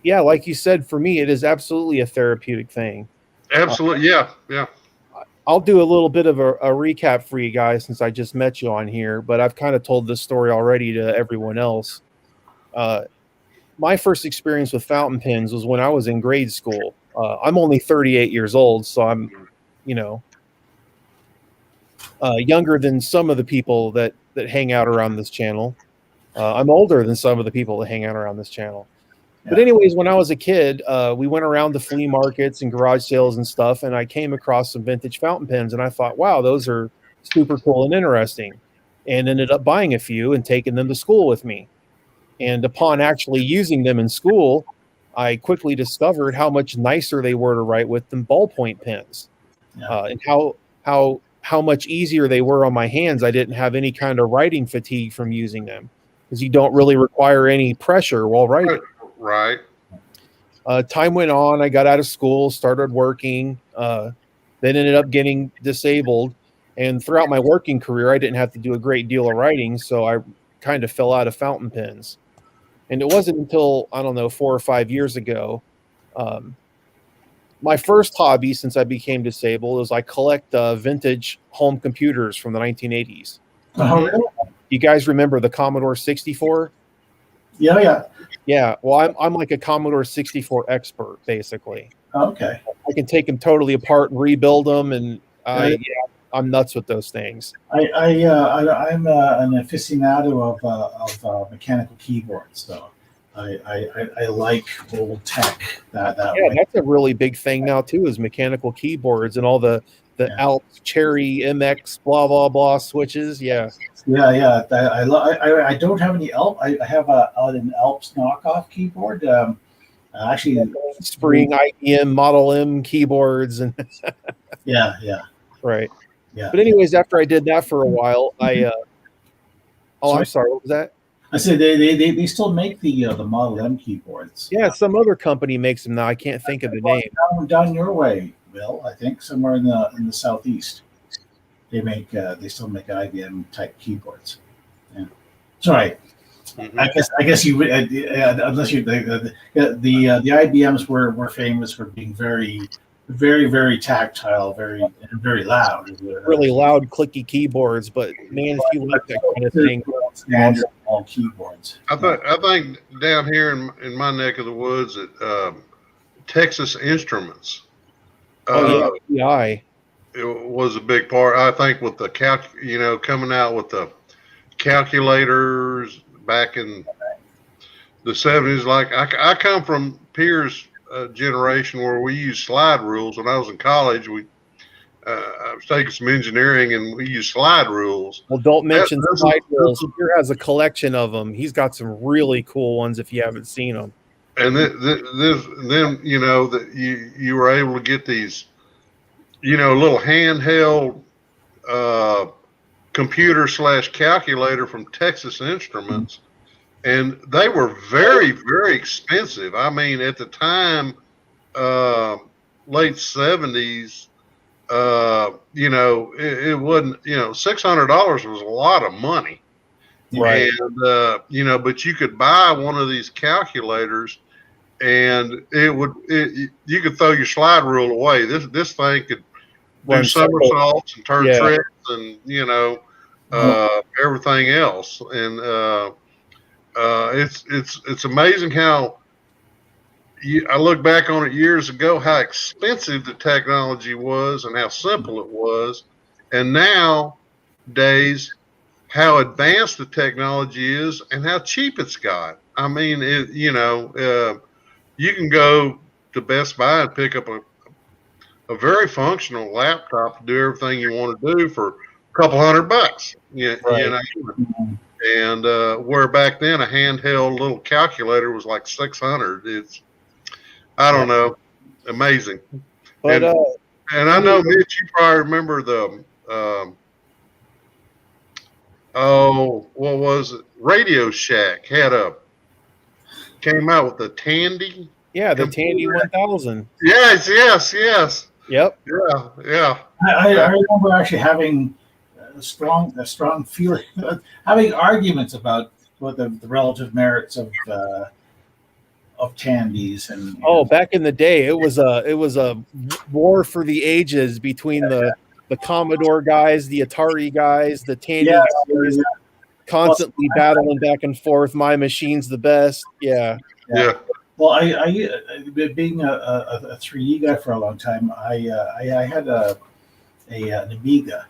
F: yeah, like you said, for me, it is absolutely a therapeutic thing.
D: Absolutely, yeah.
F: I'll do a little bit of a recap for you guys since I just met you on here, but I've kind of told this story already to everyone else. My first experience with fountain pens was when I was in grade school. I'm only 38 years old, so I'm, younger than some of the people that hang out around this channel. I'm older than some of the people that hang out around this channel. But anyways, when I was a kid, we went around to flea markets and garage sales and stuff, and I came across some vintage fountain pens, and I thought, wow, those are super cool and interesting, and ended up buying a few and taking them to school with me. And upon actually using them in school, I quickly discovered how much nicer they were to write with than ballpoint pens, and how how much easier they were on my hands. I didn't have any kind of writing fatigue from using them because you don't really require any pressure while writing.
D: Right.
F: Time went on. I got out of school, started working, then ended up getting disabled. And throughout my working career, I didn't have to do a great deal of writing, so I kind of fell out of fountain pens. And it wasn't until, I don't know, 4 or 5 years ago, my first hobby since I became disabled is I collect vintage home computers from the 1980s.
E: Oh, really?
F: You guys remember the Commodore 64?
E: Yeah, yeah.
F: Yeah, well, I'm like a Commodore 64 expert, basically.
E: Okay.
F: I can take them totally apart and rebuild them, and I'm nuts with those things.
E: I'm an aficionado of mechanical keyboards, so I like old tech that
F: Yeah,
E: way.
F: that's a really big thing now too, is mechanical keyboards and all the Alps Cherry MX blah blah blah switches. Yeah,
E: Yeah. I don't have any Alps. I have an Alps knockoff keyboard. Actually,
F: Spring IBM Model M keyboards and
E: yeah.
F: right.
E: Yeah.
F: But anyways, after I did that for a while, I'm sorry, what was that?
E: I said they still make the Model M keyboards.
F: Yeah, some other company makes them now. I can't think of the name.
E: Down your way, Bill. I think somewhere in the southeast, they still make IBM type keyboards. Yeah. Sorry.
D: Mhm.
E: I guess you would unless you the IBMs were famous for being very tactile, very loud.
F: Really loud, clicky keyboards, but man, if you like that kind of thing,
E: Standard all keyboards.
D: I think down here in my neck of the woods at Texas Instruments.
F: yeah,
D: It was a big part. I think with the coming out with the calculators back in the 70s. Like I come from Pierre's generation where we used slide rules. When I was in college, I was taking some engineering and we used slide rules.
F: Well, don't mention
D: That's-
F: slide rules. Pierre has a collection of them. He's got some really cool ones if you haven't seen them.
D: And then that you were able to get these, little handheld computer / calculator from Texas Instruments, and they were very, very expensive. I mean, at the time, late 70s, it wasn't, $600 was a lot of money.
F: Right.
D: And, but you could buy one of these calculators and you could throw your slide rule away. This thing could do somersaults and turn tricks and, everything else. And, it's amazing how I look back on it years ago, how expensive the technology was and how simple it was. And nowadays, how advanced the technology is and how cheap it's got. I mean, you can go to Best Buy and pick up a very functional laptop to do everything you want to do for a couple $100. And where back then a handheld little calculator was like $600. I don't know, amazing.
F: But
D: And I know, Mitch, you probably remember the what was it? Radio Shack came out with the Tandy.
F: yeah, the Tandy 1000.
D: Yes.
F: Yep.
D: Yeah.
E: I remember actually having a strong feeling, having arguments about what the relative merits of Tandys and
F: Back in the day, it was a war for the ages between the Commodore guys, the Atari guys, the Tandy guys, constantly battling back and forth. My machine's the best. Yeah.
E: Well, I being a 3D guy for a long time, I had an Amiga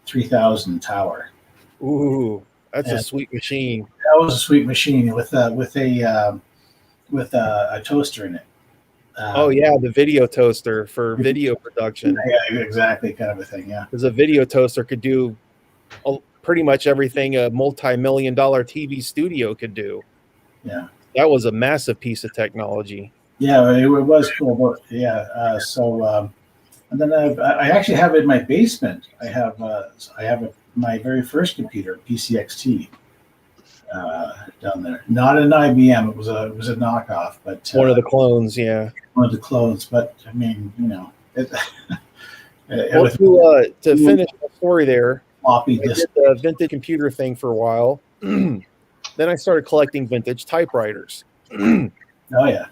E: 3000 Tower.
F: Ooh, that's a sweet machine.
E: That was a sweet machine with a toaster in it.
F: The video toaster for video production.
E: Yeah, exactly, kind of a thing. Yeah,
F: Because a video toaster could do pretty much everything a multi-million-dollar TV studio could do.
E: Yeah,
F: that was a massive piece of technology.
E: Yeah, it was cool. But yeah, And then I actually have it in my basement. I have my very first computer, PCXT, down there. Not an IBM. It was a knockoff, but
F: One of the clones, yeah.
E: one of the clones. But I mean, it
F: Well,
E: was
F: to finish the story there,
E: floppy
F: I
E: disk.
F: did the vintage computer thing for a while. Then I started collecting vintage typewriters.
E: Oh yeah.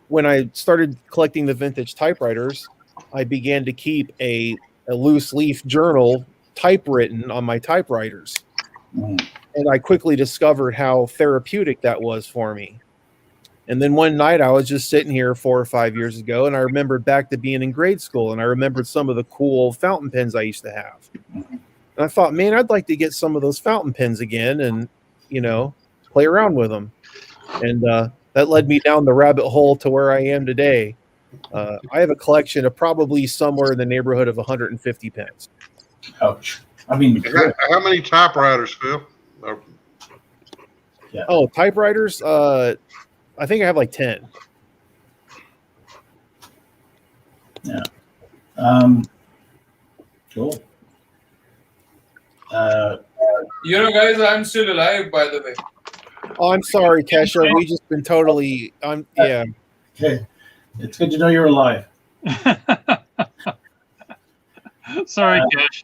F: When I started collecting the vintage typewriters, I began to keep a loose leaf journal typewritten on my typewriters.
E: Mm.
F: And I quickly discovered how therapeutic that was for me. And then one night I was just sitting here 4 or 5 years ago, and I remembered back to being in grade school, and I remembered some of the cool fountain pens I used to have. And I thought, man, I'd like to get some of those fountain pens again and, play around with them. And that led me down the rabbit hole to where I am today. I have a collection of probably somewhere in the neighborhood of 150 pens.
E: Ouch. I mean,
D: How many typewriters, Phil?
F: Oh, typewriters? I think I have like 10.
E: Cool.
G: Guys, I'm still alive, by the way.
F: Oh, I'm sorry, Kesha. We just been totally. Yeah.
E: Okay. It's good to know you're alive.
A: Sorry, Cash.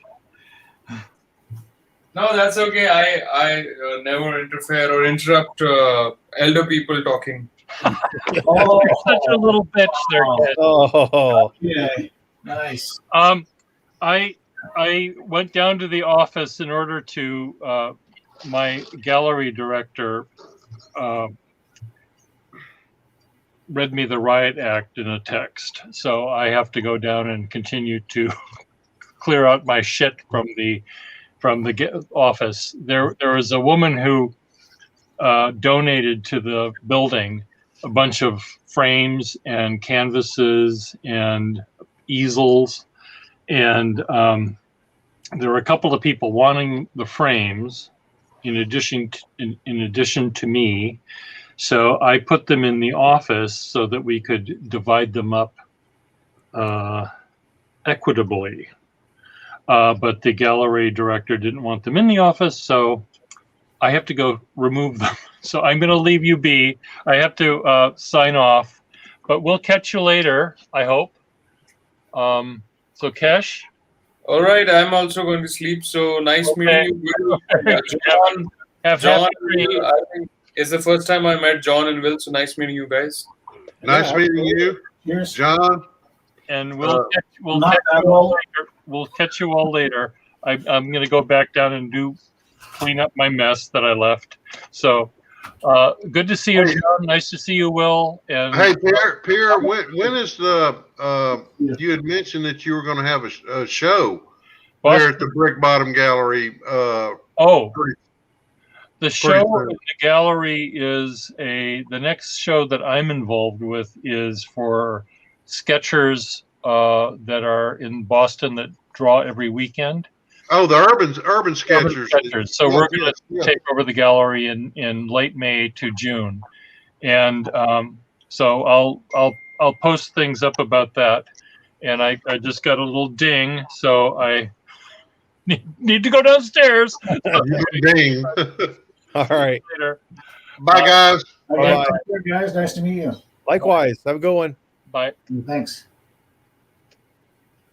G: No, that's okay. I never interfere or interrupt elder people talking.
E: Oh,
A: You're such a little bitch there, Cash.
F: Oh,
E: yeah. Nice.
A: I went down to the office in order to my gallery director read me the riot act in a text, so I have to go down and continue to clear out my shit from the office. There was a woman who donated to the building a bunch of frames and canvases and easels, and there were a couple of people wanting the frames in addition to me. So I put them in the office so that we could divide them up equitably. But the gallery director didn't want them in the office, so I have to go remove them. So I'm going to leave you be. I have to sign off, but we'll catch you later, I hope. So Kesh?
G: All right, I'm also going to sleep. So nice meeting you. John,
A: Have
G: John,
A: happy dreams.
G: Will, I think it's the first time I met John and Will. So nice meeting you guys.
D: Nice meeting you,
E: Cheers.
D: John.
A: And
E: Not
A: we'll catch you all later. I'm going to go back down and clean up my mess that I left. So good to see you, John. Nice to see you, Will. And
D: Hey, Pierre, when is the you had mentioned that you were going to have a show there at the Brick Bottom Gallery?
A: The show in the gallery is the next show that I'm involved with is for sketchers that are in Boston that draw every weekend.
D: Oh, the urban sketchers.
A: So we're going to take over the gallery in late May to June, and so I'll post things up about that. And I just got a little ding, so I need to go downstairs.
D: Ding.
F: all right.
A: Later.
D: Bye, guys.
E: Bye, guys. Nice to meet you.
F: Likewise. Have a good one.
A: Bye.
E: Thanks.